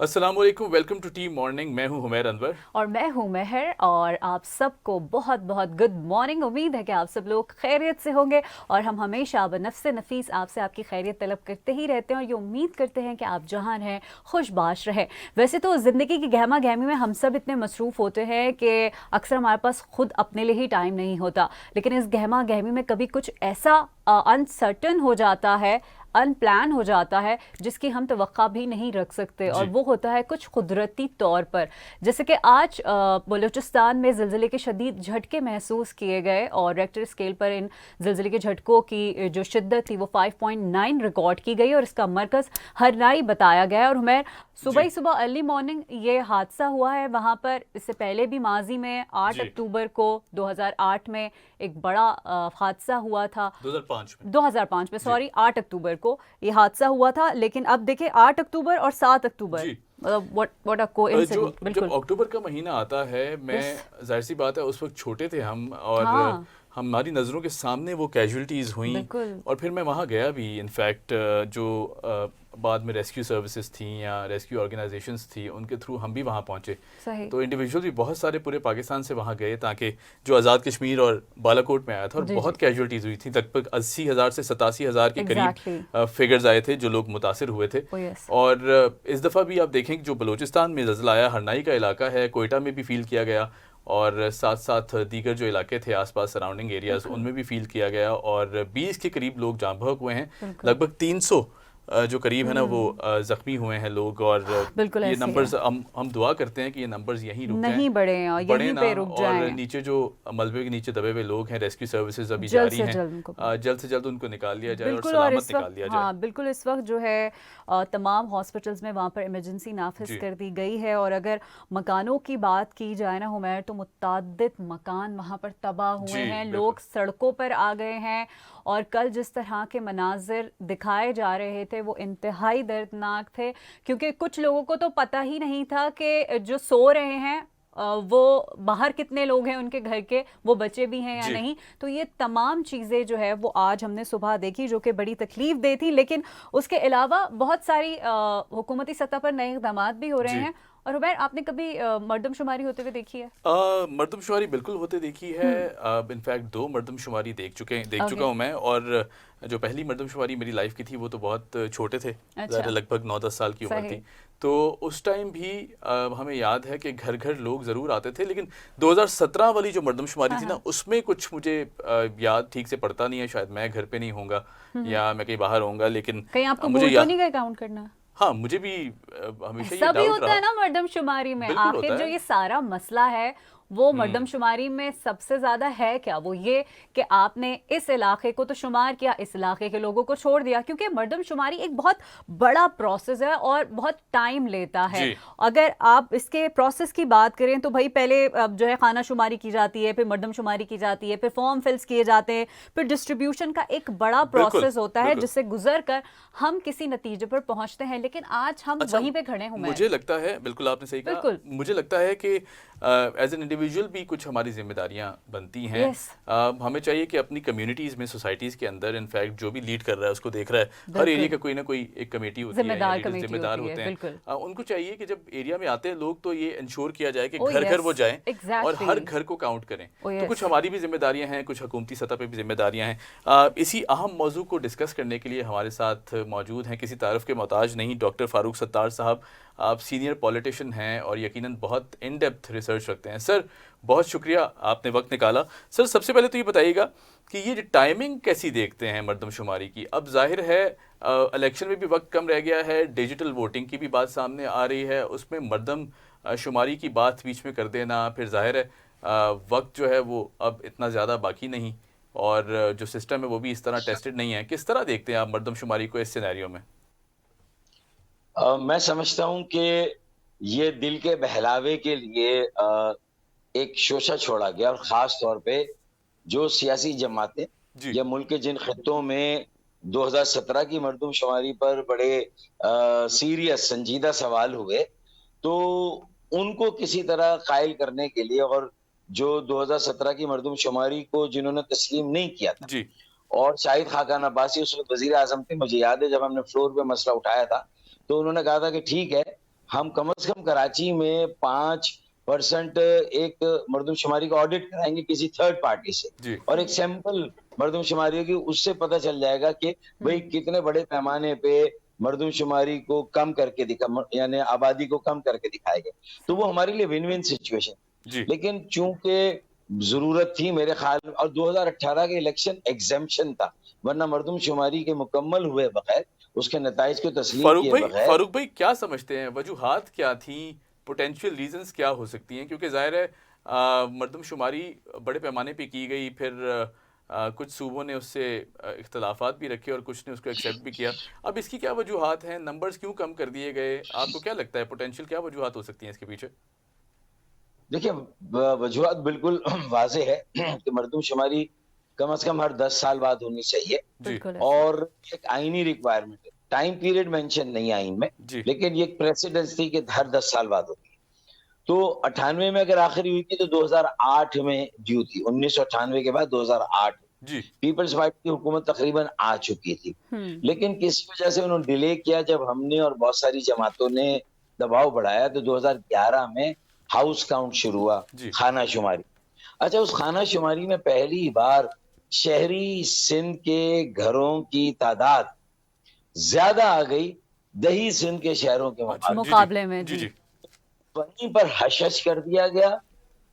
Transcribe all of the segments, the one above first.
अस्सलाम वालेकुम, welcome to T morning. मैं हूं हुमैर अनवर और मैं हूं महर और आप सबको बहुत बहुत गुड मॉर्निंग। उम्मीद है कि आप सब लोग खैरियत से होंगे और हम हमेशा बनफ्से नफीस आपसे आपकी खैरियत तलब करते ही रहते हैं और ये उम्मीद करते हैं कि आप जहां रहें खुशबाश रहें। वैसे तो ज़िंदगी की गहमा गहमी में हम सब इतने मसरूफ़ होते हैं कि अक्सर हमारे पास खुद अपने लिए ही टाइम नहीं होता, लेकिन इस गहमा गहमी में कभी कुछ ऐसा अनसर्टन हो जाता है, अनप्लान हो जाता है जिसकी हम तवक्का भी नहीं रख सकते, और जी। वो होता है कुछ कुदरती तौर पर। जैसे कि आज बलूचिस्तान में ज़िलज़ले के शदीद झटके महसूस किए गए और रेक्टर स्केल पर इन ज़िलज़ले के झटकों की जो शिद्दत थी वो 5.9 रिकॉर्ड की गई और इसका मरकज़ हरनाई बताया गया। और मैं सुबह जी। ही सुबह अर्ली मॉर्निंग ये हादसा हुआ है वहाँ पर। इससे पहले भी माजी में 8 जी। अक्टूबर को 2008 में एक बड़ा हादसा हुआ था। 2005 में। 2005 में, जी। सॉरी, 8 अक्टूबर को ये हादसा हुआ था। लेकिन अब देखें 8 अक्टूबर और 7 अक्टूबर, जी। मतलब व्हाट अ जो कोइंसिडेंस। जब बिल्कुल। अक्टूबर का महीना आता है, यस। मैं जाहिर सी बात है उस वक्त छोटे थे हम, और हाँ। हमारी नज़रों के सामने वो कैजुअलिटीज़ हुई। बिल्कुल। और फिर मैं वहाँ गया भी, इनफैक्ट जो बाद में रेस्क्यू सर्विसेज थी या रेस्क्यू ऑर्गेनाइजेशंस थी, उनके थ्रू हम भी वहाँ पहुँचे। सही। तो इंडिविजुअल भी बहुत सारे पूरे पाकिस्तान से वहाँ गए, ताकि जो आज़ाद कश्मीर और बालाकोट में आया था, और जी जी। बहुत कैजुअलिटीज़ हुई थी, लगभग 80,000 से 87,000 के करीब एग्जैक्टली। फिगर्स आए थे जो लोग मुतासिर हुए थे। ओ यस। और इस दफ़ा भी आप देखें कि जो बलूचिस्तान में ज़ल्ज़ला आया, हरनाई का इलाका है, कोयटा में भी फील किया गया, और साथ साथ दीगर जो इलाके थे आसपास सराउंडिंग एरियाज़, बिल्कुल। उनमें भी फील किया गया, और 20 के करीब लोग जाँ बहक हुए हैं। बिल्कुल। लगभग 300 जो करीब है ना, वो हम्म। ज़ख्मी हुए हैं लोग। और बिल्कुल ये ऐसे ही है। नंबर्स हम दुआ करते हैं कि ये नंबर्स यहीं रुक जाएं, नहीं बढ़े और बढ़े यहीं ना। पे रुक और जाएं। नीचे जो मलबे के नीचे दबे हुए लोग हैं, रेस्क्यू सर्विसेज अभी जल्द जारी से हैं, जल्द उनको। जल्द से जल्द उनको निकाल लिया जाए और बिल्कुल। और सलामत इस निकाल वक्त, लिया जाए। हाँ बिल्कुल, इस वक्त जो है तमाम हॉस्पिटल्स में वहाँ पर इमरजेंसी नाफिज जी। कर दी गई है। और अगर मकानों की बात की जाए ना हुमैर, तो मुत्तादिद मकान वहाँ पर तबाह हुए जी हैं, बिल्कुल। लोग सड़कों पर आ गए हैं। और कल जिस तरह के मनाजिर दिखाए जा रहे थे वो इंतहाई दर्दनाक थे, क्योंकि कुछ लोगों को तो पता ही नहीं था कि जो सो रहे हैं वो बाहर कितने लोग हैं उनके घर के, वो बचे भी हैं या जी। नहीं। तो ये तमाम चीज़ें जो है वो आज हमने सुबह देखी, जो कि बड़ी तकलीफ दे थी। लेकिन उसके अलावा बहुत सारी हुकूमती सतह पर नए इक़दामात भी हो रहे जी। हैं। और उबैर, आपने कभी मर्दमशुमारी होते हुए देखी है? मरदमशुमारी बिल्कुल होते देखी है। हम्म। इनफैक्ट 2 मरदमशुमारी देख चुका ओके। हूँ मैं। और जो पहली मरदमशुमारी मेरी लाइफ की थी, वो तो बहुत छोटे थे, ज़्यादा अच्छा। लगभग 9-10 साल की उम्र सही। थी। तो उस टाइम भी हमें याद है कि घर घर लोग ज़रूर आते थे। लेकिन 2017 वाली जो मरदमशुमारी हाँ थी ना, हाँ। उसमें कुछ मुझे याद ठीक से पड़ता नहीं है। शायद मैं घर पे नहीं होऊंगा हम्म। या मैं कहीं बाहर होऊंगा, लेकिन कहीं आपको मुझे भूल तो याद, नहीं गए काउंट करना? हाँ, मुझे भी हमेशा ये ऐसा भी डाउट होता रहा। है ना मर्दमशुमारी में। बिल्कुल आखिर होता जो है। ये सारा मसला है वो हम्म। मर्दमशुमारी में सबसे ज्यादा है क्या? वो ये कि आपने इस इलाके को तो शुमार किया, इस इलाके के लोगों को छोड़ दिया। क्योंकि मर्दमशुमारी एक बहुत बड़ा प्रोसेस है और बहुत टाइम लेता है। जी। अगर आप इसके प्रोसेस की बात करें तो भाई पहले जो है खाना शुमारी की जाती है, फिर मर्दमशुमारी की जाती है, फिर फॉर्म फिल्स किए जाते हैं, फिर डिस्ट्रीब्यूशन का एक बड़ा बिल्कुल। प्रोसेस होता है बिल्कुल। जिससे गुजर कर हम किसी नतीजे पर पहुंचते हैं। लेकिन आज हम अच्छा, वहीं पे खड़े हुए हैं। मुझे लगता है, बिल्कुल आपने सही कहा, बिल्कुल। मुझे लगता है कि एज एन इंडिविजुअल भी कुछ हमारी जिम्मेदारियां बनती हैं। यस। हमें चाहिए कि अपनी कम्युनिटीज़ में, सोसाइटीज़ के अंदर, इनफैक्ट जो भी लीड कर रहा है उसको देख रहा है, हर एरिया बिल्कुल। का कोई ना कोई एक कमेटी होती है या जिम्मेदार लीडर्स कमेटी जिम्मेदार होती है। होते हैं। बिल्कुल। उनको चाहिए कि जब एरिया में आते हैं लोग, तो ये इंश्योर किया जाए कि ओ घर घर यस। वो जाएं और एग्जैक्टली। हर घर को काउंट करें। ओ तो यस। कुछ हमारी भी जिम्मेदारियां हैं, कुछ हुकूमती सतह पे भी जिम्मेदारियां हैं। इसी अहम मौजू को डिस्कस करने के लिए हमारे साथ मौजूद हैं, किसी तारफ़ के मोहताज नहीं, डॉक्टर फ़ारूक सत्तार साहब। आप सीनियर पॉलिटिशियन हैं और यकीनन बहुत इन डेप्थ रिसर्च रखते हैं। सर, बहुत शुक्रिया आपने वक्त निकाला। सर, सबसे पहले तो ये बताइएगा कि ये जो टाइमिंग कैसी देखते हैं मरदमशुमारी की? अब जाहिर है इलेक्शन में भी वक्त कम रह गया है, डिजिटल वोटिंग की भी बात सामने आ रही है, उसमें मरदम शुमारी की बात बीच में कर देना, फिर जाहिर है वक्त जो है वो अब इतना ज़्यादा बाकी नहीं, और जो सिस्टम है वो भी इस तरह टेस्टेड नहीं है। किस तरह देखते हैं आप मरदमशुमारी को इस सिनेरियो में? मैं समझता हूँ कि ये दिल के बहलावे के लिए एक शोशा छोड़ा गया, और ख़ास तौर पे जो सियासी जमातें जी। या मुल्क के जिन खित्तों में 2017 की मरदमशुमारी पर बड़े सीरियस संजीदा सवाल हुए, तो उनको किसी तरह कायल करने के लिए, और जो 2017 की मरदमशुमारी को जिन्होंने तस्लीम नहीं किया था, जी। और शाहिद खाकान अब्बासी उस वक़्त वज़ीर-ए-आज़म थे। मुझे याद है जब हमने फ्लोर पे मसला उठाया था, तो उन्होंने कहा था कि ठीक है, हम कम से कम कराची में 5% एक मर्दमशुमारी का ऑडिट कराएंगे किसी थर्ड पार्टी से, जी और एक सैंपल मर्दमशुमारी होगी, उससे पता चल जाएगा कि भाई कितने बड़े पैमाने पे मर्दमशुमारी को कम करके यानी आबादी को कम करके दिखाएगा। तो वो हमारे लिए विन विन सिचुएशन। जी लेकिन चूंकि जरूरत थी मेरे ख्याल में, और 2018 का इलेक्शन एग्जेम्पशन था, वरना मर्दमशुमारी के मुकम्मल हुए बगैर, उसके नताइज को तस्लीम किए बगैर। फारूक भाई क्या समझते हैं, वजूहात क्या थी, पोटेंशियल रीजंस क्या हो सकती हैं? क्योंकि जाहिर है मर्दमशुमारी बड़े पैमाने पे की गई, फिर कुछ सूबों ने उससे इख्तलाफात भी रखे और कुछ ने उसको एक्सेप्ट भी किया। अब इसकी क्या वजूहात हैं? नंबर्स क्यों कम कर दिए गए? आपको क्या लगता है पोटेंशियल क्या वजूहात हो सकती हैं इसके पीछे? देखिए, वजूहत बिल्कुल वाज़ेह है कि मर्दमशुमारी कम से कम हर 10 साल बाद होनी चाहिए, जी बिल्कुल ऐसे। और एक आईनी रिक्वायरमेंट है। टाइम पीरियड मेंशन नहीं आइन में, जी लेकिन ये एक प्रेसिडेंस थी कि हर 10 साल बाद होती है। तो 98 में अगर आखिरी हुई थी तो 2008 में ड्यू थी, 1998 के बाद 2008 जी पीपल्स पार्टी की हुकूमत तकरीबन आ चुकी थी। लेकिन किस वजह से उन्होंने डिले किया, जब हमने और बहुत सारी जमातों ने दबाव बढ़ाया तो 2011 में हाउस काउंट शुरू हुआ, जी खाना शुमारी। अच्छा, उस खाना शुमारी में पहली बार शहरी सिंध के घरों की तादाद ज्यादा आ गई दही सिंध के शहरों के अच्छा मुकाबले। मुकाबले में जी जी। जी वहीं पर हशश कर दिया गया,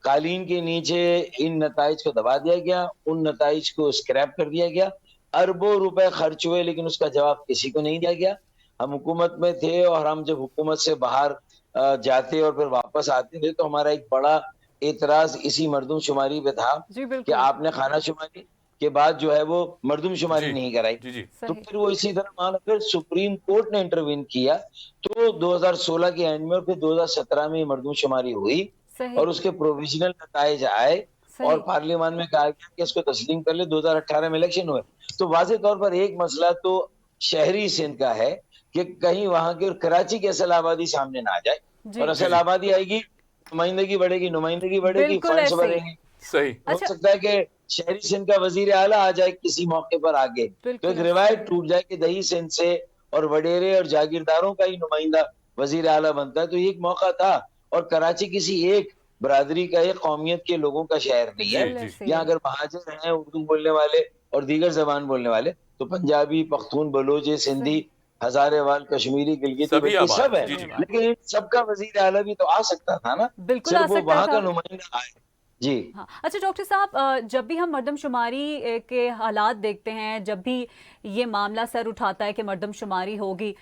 कालीन के नीचे इन नताइज को दबा दिया गया, उन नताइज को स्क्रैप कर दिया गया, अरबों रुपए खर्च हुए, लेकिन उसका जवाब किसी को नहीं दिया गया। हम हुकूमत में थे, और हम जब हुकूमत से बाहर जाते और फिर वापस आते थे तो हमारा एक बड़ा एतराज इसी मर्दमशुमारी पे था जी कि बिल्कुल आपने खाना शुमारी के बाद जो है वो मर्दमशुमारी जी नहीं कराई। जी जी तो सही। फिर वो इसी तरह मान लो, फिर सुप्रीम कोर्ट ने इंटरवीन किया, तो 2016 के एंड में और फिर 2017 में मर्दमशुमारी हुई, सही और उसके प्रोविजनल नताइज आए, और सही। पार्लियामान में कहा गया कि इसको तस्लीम कर ले। 2018 में इलेक्शन हुए। तो वाज़ेह तौर पर एक मसला तो शहरी सिंध का है कि कहीं वहां की और कराची की असल आबादी सामने ना आ जाए, जी और जी असल जी आबादी आएगी, नुमाइंदगी बढ़ेगी, बिल्कुल फंड्स ऐसे ही। बढ़ेंगे। सही हो अच्छा सकता है कि शहरी सिंध का वजीर आला आ जाए किसी मौके पर आगे, तो एक बिल्कुल ऐसे। रिवायत टूट जाए कि दही सिंध से और वडेरे और जागीरदारों का ही नुमाइंदा वजीर आला बनता है। तो ये एक मौका था, और कराची किसी एक बरादरी का, एक कौमियत के लोगों का शहर नहीं है। जी बिल्कुल जी ऐसे ही यहाँ है। अगर महाजिर हैं उर्दू बोलने वाले और दीगर जबान बोलने वाले, तो पंजाबी, पख्तून, बलोच, सिंधी, सही। हजारेवाल, कश्मीरी, गिलगिती, सभी बल्टी आबाद सब हैं है। जी सभी जी बात। लेकिन इन सबका वजीर आला भी तो आ सकता था ना, बिल्कुल आ सिर्फ वो सकता वहां का था। नुमाइंदा आए। जी। हाँ अच्छा डॉक्टर साहब, जब भी हम मर्दमशुमारी के हालात देखते हैं, जब भी ये मामला सर उठाता है कि मर्दमशुमारी होगी,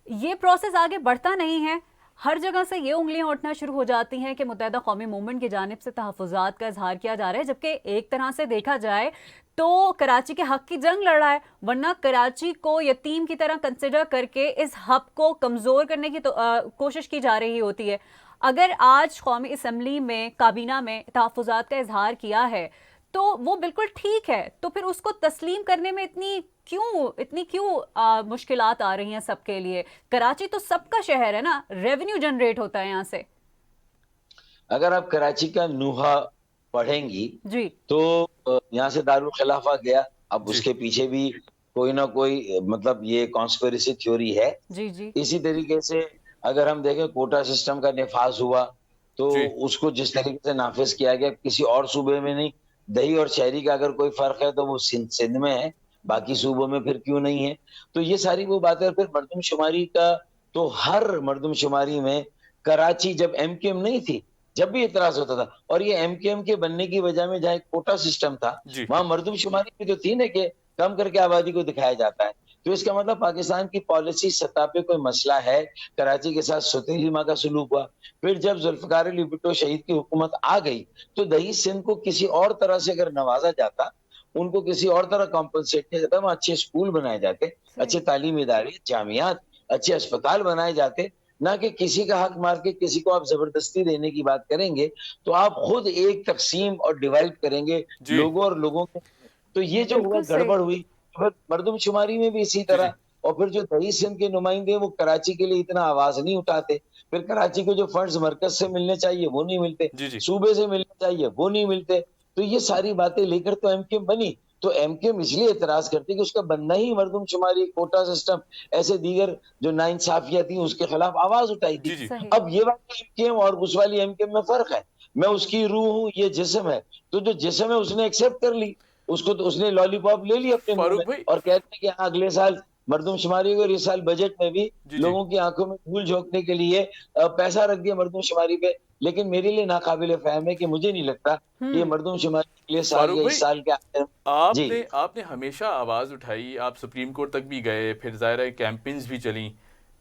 ये प्रोसेस आगे बढ़ता नहीं है। हर जगह से ये उंगलियां उठना शुरू हो जाती हैं कि मुत्तहिदा कौमी मूवमेंट की जानिब से तहफ़्फ़ुज़ात का इजहार किया जा रहा है, जबकि एक तरह से देखा जाए तो कराची के हक की जंग लड़ रहा है, वरना कराची को यतीम की तरह कंसिडर करके इस हब को कमज़ोर करने की कोशिश की जा रही होती है। अगर आज कौमी असम्बली में, काबीना में तहफ़्फ़ुज़ात का इजहार किया है तो वो बिल्कुल ठीक है, तो फिर उसको तस्लीम करने में इतनी क्यों मुश्किलात आ रही हैं सबके लिए? कराची तो सबका शहर है ना, रेवेन्यू जनरेट होता है यहाँ से। अगर आप कराची का नुहा पढ़ेंगी जी तो यहाँ से दारुल खिलाफा गया, अब जी उसके पीछे भी कोई ना कोई मतलब ये कॉन्स्पिरेसी थ्योरी है। जी जी इसी तरीके से अगर हम देखें कोटा सिस्टम का निफाज हुआ, तो जी उसको जिस तरीके से नाफिज किया गया किसी और सूबे में नहीं। दही और शहरी का अगर कोई फर्क है तो वो सिंध में है, बाकी सूबों में फिर क्यों नहीं है? तो ये सारी वो बातें। और फिर मर्दमशुमारी का तो हर मर्दमशुमारी में कराची जब एमकेएम नहीं थी, जब भी इतराज होता था, और ये एमकेएम के बनने की वजह में जहाँ एक कोटा सिस्टम था, जी वहां मर्दमशुमारी भी तो थी ना कि कम करके आबादी को दिखाया जाता है। तो इसका मतलब पाकिस्तान की पॉलिसी सतह पे कोई मसला है। कराची के साथ सौतेली माँ का सलूक हुआ। फिर जब जुल्फकार अली भुट्टो शहीद की हुकूमत आ गई, तो दही सिंध को किसी और तरह से अगर नवाजा जाता, उनको किसी और तरह कॉम्पनसेट किया जाता, वहाँ अच्छे स्कूल बनाए जाते, अच्छे सही तालीमी इदारे, जामियात, अच्छे अस्पताल बनाए जाते, ना कि किसी का हक मार के किसी को आप जबरदस्ती देने की बात करेंगे, तो आप खुद एक तकसीम और डिवाइड करेंगे जी लोगों और लोगों के। तो ये जो हुआ, बिल्कुल सही। गड़बड़ हुई। फिर मर्दमशुमारी में भी इसी जी जी तरह। और फिर जो दही सिंध के नुमाइंदे वो कराची के लिए इतना आवाज नहीं उठाते, फिर कराची को जो फंड्स मरकज से मिलने चाहिए वो नहीं मिलते, जी जी सूबे से मिलने चाहिए वो नहीं मिलते। तो ये सारी बातें लेकर तो एमकेएम बनी, तो एमकेएम इसलिए एतराज करती कि उसका बनना ही मर्दमशुमारी, कोटा सिस्टम, ऐसे दीगर जो नाइंसाफियां थी उसके खिलाफ आवाज उठाई थी। जी जी सही। अब ये वाली एमकेएम और उस वाली एमकेएम में फर्क है। मैं उसकी रूह हूँ, ये जिस्म है। तो जो जिस्म है उसने एक्सेप्ट कर ली, उसको तो उसने लॉलीपॉप ले ली अपने मुंह में फारूक भाई। और कहते हैं कि हाँ, अगले साल मर्दमशुमारी और इस साल बजट में भी जी जी लोगों की आंखों में धूल झोंकने के लिए पैसा रख दिया मर्दमशुमारी पे। लेकिन मेरे लिए नाकाबिले फहम है कि मुझे नहीं लगता कि ये मर्दमशुमारी अगले साल फारूक या भाई, इस साल के आखिर। जी। आपने आपने हमेशा आवाज़ उठाई, आप सुप्रीम कोर्ट तक भी गए, फिर ज़ाहिर है कैंपेन्स भी चली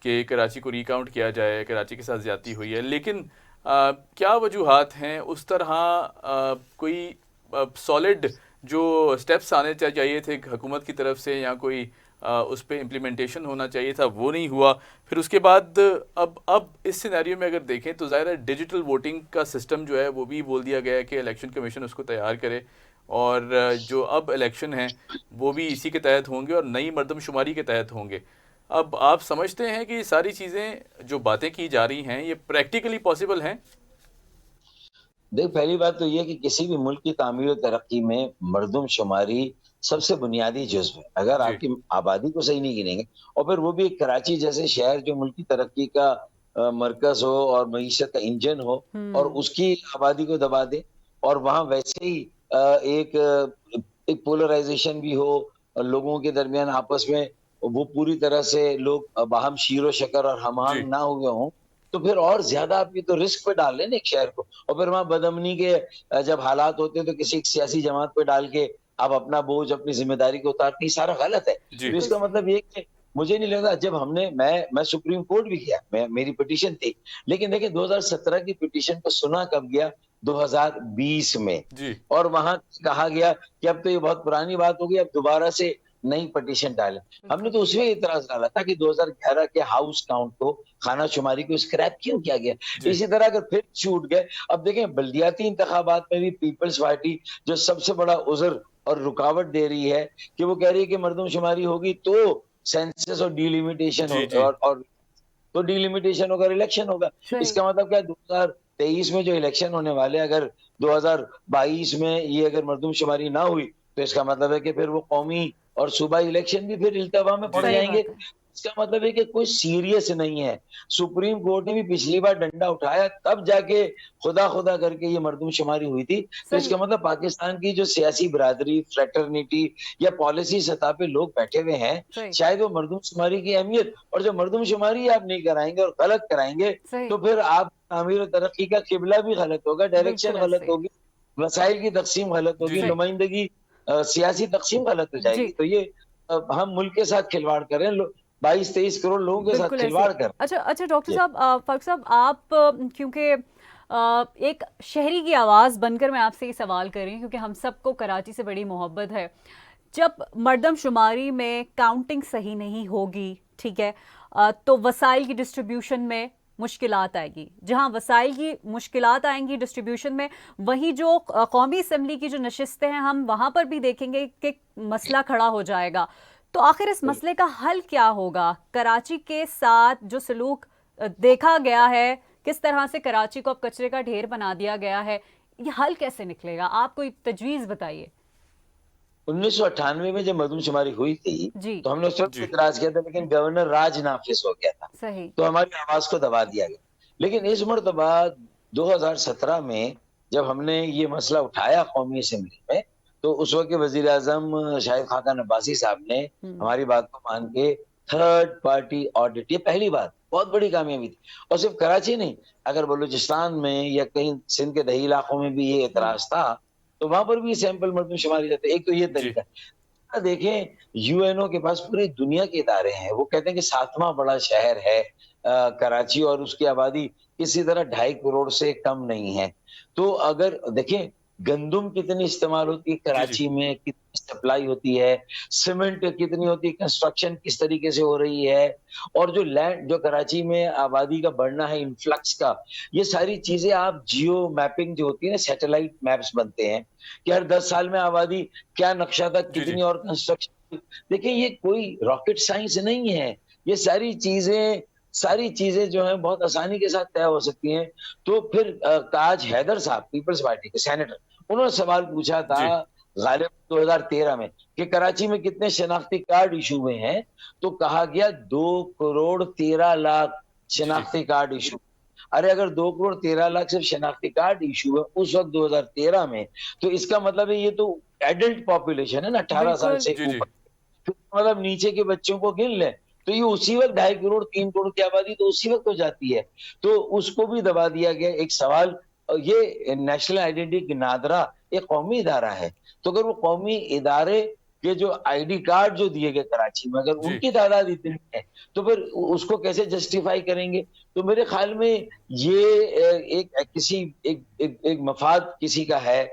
कि कराची को रिकाउंट किया जाए, कराची के साथ ज़्यादती हुई है, लेकिन क्या वजूहात हैं उस तरह कोई सॉलिड जो स्टेप्स आने चाहिए थे हुकूमत की तरफ से, या कोई उस पर इम्प्लीमेंटेशन होना चाहिए था, वो नहीं हुआ। फिर उसके बाद अब इस सिनेरियो में अगर देखें तो ज़ाहिर है डिजिटल वोटिंग का सिस्टम जो है वो भी बोल दिया गया है कि इलेक्शन कमीशन उसको तैयार करे, और जो अब इलेक्शन हैं वो भी इसी के तहत होंगे और नई मर्दमशुमारी के तहत होंगे। अब आप समझते हैं कि ये सारी चीज़ें जो बातें की जा रही हैं ये प्रैक्टिकली पॉसिबल हैं? देख, पहली बात तो ये कि किसी भी मुल्क की तामीर और तरक्की में मर्दमशुमारी सबसे बुनियादी जुज़्व है। अगर जी आपकी आबादी को सही नहीं गिनेंगे और फिर वो भी एक कराची जैसे शहर जो मुल्क की तरक्की का मरकज़ हो और मईशत का इंजन हो और उसकी आबादी को दबा दे और वहाँ वैसे ही एक पोलराइज़ेशन भी हो और लोगों के दरमियान आपस में वो पूरी तरह से लोग बाहम शीरो शकर और जी हम-आहंग ना हुए हों, तो फिर और ज़्यादा आप ये तो रिस्क पे डाल रहे हैं ना एक शहर को। और फिर वहाँ बदअमनी के जब हालात होते हैं तो किसी एक सियासी जमात पे डाल के आप अपना बोझ, अपनी ज़िम्मेदारी को उतारते हैं, सारा गलत है। जी तो इसका मतलब ये है कि मुझे नहीं लगता जब मैं सुप्रीम कोर्ट भी गया, मेरी पिटीशन थी। लेकिन देखिए 2017 की पिटीशन को सुना कब गया? 2020 में। जी और वहाँ कहा गया कि अब तो ये बहुत पुरानी बात हो गई, अब दोबारा से नई पिटीशन डालें। हमने तो उसमें इतराज़ डाला था कि 2011 के हाउस काउंट को, खानाशुमारी को स्क्रैप क्यों किया गया? जी इसी तरह अगर फिर छूट गए, अब देखें बल्दियाती इंतखाबात में भी पीपल्स पार्टी जो सबसे बड़ा उज़्र और रुकावट दे रही है कि वो कह रही है कि मर्दमशुमारी होगी तो सेंसस और डिलिमिटेशन हो जी जी और तो डिलिमिटेशन होगा, इलेक्शन होगा। सही। इसका मतलब क्या है 2023 में जो इलेक्शन होने वाले, अगर 2022 में ये अगर मर्दमशुमारी ना हुई, तो इसका मतलब है कि फिर वो कौमी और सूबाई इलेक्शन भी फिर इल्तवा में जी पड़ जी सही जाएँगे। बात है। इसका मतलब है कि कोई सीरियस नहीं है। सुप्रीम कोर्ट ने भी पिछली बार डंडा उठाया तब जाके खुदा-खुदा करके ये मर्दमशुमारी हुई थी। तो सही। इसका मतलब पाकिस्तान की जो सियासी बिरादरी, फ्रेटर्निटी या पॉलिसी सतह पे लोग बैठे हुए हैं, सही। शायद वो मर्दमशुमारी की अहमियत, और जब मर्दमशुमारी आप नहीं कराएँगे और गलत कराएँगे, सही। तो फिर आप तामीर और तरक्की का किबला भी गलत होगा, डायरेक्शन बिल्कुल गलत ऐसे ही। होगी, वसाइल की तक़सीम गलत जी होगी, जी सही। नुमाइंदगी सियासी तक़सीम गलत हो जी। जाएगी। तो ये हम मुल्क के साथ खिलवाड़ कर रहे हैं। 22-23 करोड़ लोगों के साथ बिल्कुल ऐसे ही। खिलवाड़ कर रहे अच्छा अच्छा डॉक्टर हैं। साहब, फारूक साहब, आप क्योंकि एक शहरी की आवाज़ बनकर मैं आपसे ये सवाल कर रही हूँ, क्योंकि हम सबको कराची से बड़ी मोहब्बत है। जब मर्दमशुमारी में काउंटिंग सही नहीं होगी, ठीक है, तो वसाइल की डिस्ट्रीब्यूशन में मुश्किलात आएगी। जहां वसाइल की मुश्किलात आएंगी डिस्ट्रीब्यूशन में, वहीं जो कौमी असम्बली की जो नशिस्तें हैं, हम वहां पर भी देखेंगे कि मसला खड़ा हो जाएगा। तो आखिर इस मसले का हल क्या होगा? कराची के साथ जो सलूक देखा गया है, किस तरह से कराची को अब कचरे का ढेर बना दिया गया है, ये हल कैसे निकलेगा? आप कोई तजवीज़ बताइए। 1998 में जब मर्दमशुमारी हुई थी, जी। तो हमने उस वक़्त जी इतराज़ किया था, लेकिन गवर्नर राज नाफ़िज़ हो गया था, सही। तो हमारी आवाज़ को दबा दिया गया। लेकिन इस मर्तबा 2017 में जब हमने ये मसला उठाया कौमी असेंबली में, तो उस वक़्त के वज़ीर-ए-आज़म शाहिद खाक़ान अब्बासी साहब ने हमारी बात को मान के थर्ड पार्टी ऑडिट, ये पहली बात, बहुत बड़ी कामयाबी थी। और सिर्फ़ कराची नहीं, अगर बलूचिस्तान में या कहीं सिंध के दही इलाकों में भी ये एतराज़ था, तो वहाँ पर भी सैंपल मर्दमशुमारी जाते। एक तो ये जी तरीका है। देखें, यूएनओ के पास पूरी दुनिया के इदारे हैं। वो कहते हैं कि 7वां बड़ा शहर है कराची, और उसकी आबादी किसी तरह 2.5 करोड़ से कम नहीं है। तो अगर देखें, गंदुम कितनी इस्तेमाल होती है जी जी कराची में, कितनी सप्लाई होती है, सीमेंट कितनी होती है, कंस्ट्रक्शन किस तरीके से हो रही है, और जो लैंड, जो कराची में आबादी का बढ़ना है, इन्फ्लक्स का, ये सारी चीज़ें आप जियो मैपिंग जो होती है ना, सैटेलाइट मैप्स बनते हैं कि हर 10 साल में आबादी क्या नक्शा था, जी जी कितनी और कंस्ट्रक्शन। देखिए, ये कोई रॉकेट साइंस नहीं है। ये सारी चीज़ें जो हैं बहुत आसानी के साथ तय हो सकती हैं। तो फिर ताज हैदर साहब, पीपल्स पार्टी के सेनेटर, उन्होंने सवाल पूछा था जी गालिब 2013 में कि कराची में कितने शनाख्ती कार्ड इशू हुए हैं, तो कहा गया 2,13,00,000 जी जी शनाख्ती कार्ड इशू। अरे अगर 2,13,00,000 सिर्फ शनाख्ती कार्ड इशू है उस वक्त 2013 में, तो इसका मतलब है ये तो एडल्ट पॉपुलेशन है ना, 18 साल बिल्कुल। से जी जी ऊपर। तो मतलब नीचे के बच्चों को गिन लें तो ये उसी वक्त 2.5 करोड़ 3 करोड़ की आबादी तो उसी वक्त हो जाती है। तो उसको भी दबा दिया गया। एक सवाल, ये नेशनल आइडेंटिटी नादरा एक कौमी इदारा है, तो अगर वो कौमी इदारे के जो आईडी कार्ड जो दिए गए कराची में, अगर जी उनकी तादाद इतनी है तो फिर उसको कैसे जस्टिफाई करेंगे? तो मेरे ख्याल में ये एक मफाद किसी का है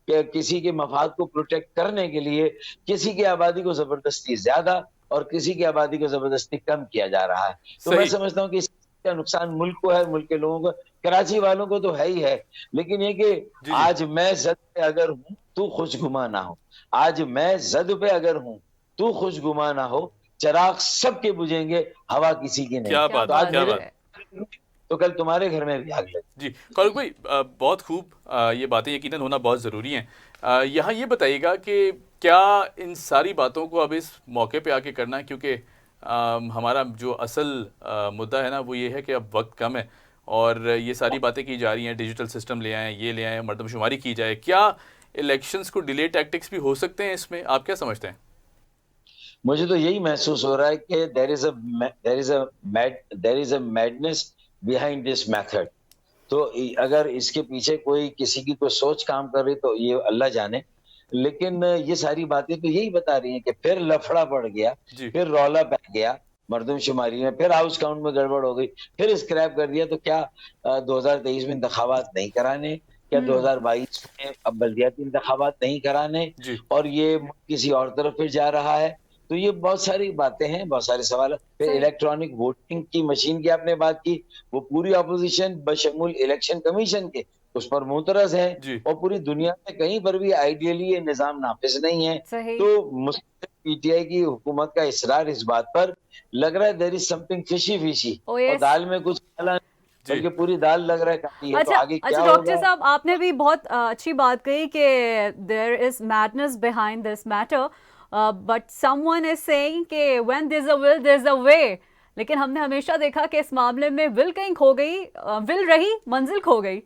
कि किसी के मफाद को प्रोटेक्ट करने के लिए किसी की आबादी को जबरदस्ती ज्यादा और किसी की आबादी को जबरदस्ती कम किया जा रहा है। तो मैं सही समझता हूँ कि इसका नुकसान मुल्क को है, मुल्क के लोगों को, कराची वालों को तो है ही है, लेकिन ये कि जी जी आज मैं जद पे अगर हूँ तू खुशगुमा ना हो, आज मैं जद पे अगर हूँ तू खुशगुमा ना हो, चिराग सबके बुझेंगे, हवा किसी की नहीं। क्या क्या बात तो है आज बात क्या मेरे बात है। तो कल तुम्हारे घर में भी आग लगे। जी फारूक भाई बहुत खूब ये बातें यकीनन होना बहुत ज़रूरी हैं। यहाँ ये बताइएगा कि क्या इन सारी बातों को अब इस मौके पे आके करना है, क्योंकि हमारा जो असल मुद्दा है ना वो ये है कि अब वक्त कम है और ये सारी बातें की जा रही हैं, डिजिटल सिस्टम ले आएँ, ये ले आएँ, मर्दमशुमारी की जाए। क्या इलेक्शंस को डिले टैक्टिक्स भी हो सकते हैं इसमें, आप क्या समझते हैं? मुझे तो यही महसूस हो रहा है कि there is a madness behind this method. तो अगर इसके पीछे कोई किसी की कोई सोच काम कर रही तो ये अल्लाह जाने, लेकिन ये सारी बातें तो यही बता रही हैं कि फिर लफड़ा पड़ गया, जी फिर रौला पै गया मर्दमशुमारी में, फिर हाउस काउंट में गड़बड़ हो गई, फिर स्क्रैप कर दिया। तो क्या 2023 में इंतखाबात नहीं कराने? क्या हम्म। 2022 में अब बल्दियाती इंतखाबात नहीं कराने? जी और ये किसी और तरफ फिर जा रहा है। तो ये बहुत सारी बातें हैं, बहुत सारे सवाल हैं। फिर सही। इलेक्ट्रॉनिक वोटिंग की मशीन की आपने बात की, वो पूरी ऑपोजिशन बशमूल इलेक्शन कमीशन के उस पर मुतरज है, जी और पूरी दुनिया में कहीं पर भी आइडियली ये निजाम नाफिज नहीं है। सही। तो मुस्लिम पीटीआई की हुकूमत का इसरार इस बात पर लग रहा है there is something fishy fishy, oh और यस। दाल में कुछ काला नहीं, जी बल्कि पूरी दाल लग रहा है काली है। तो अच्छा आगे अच्छा क्या डॉक्टर होगा? साहब, आपने भी बहुत अच्छी बात कही कि there is madness behind this matter, but someone is saying कि when there is a will there is a way. लेकिन हमने हमेशा देखा कि इस मामले में विल कहीं खो गई, विल रही मंजिल खो गई।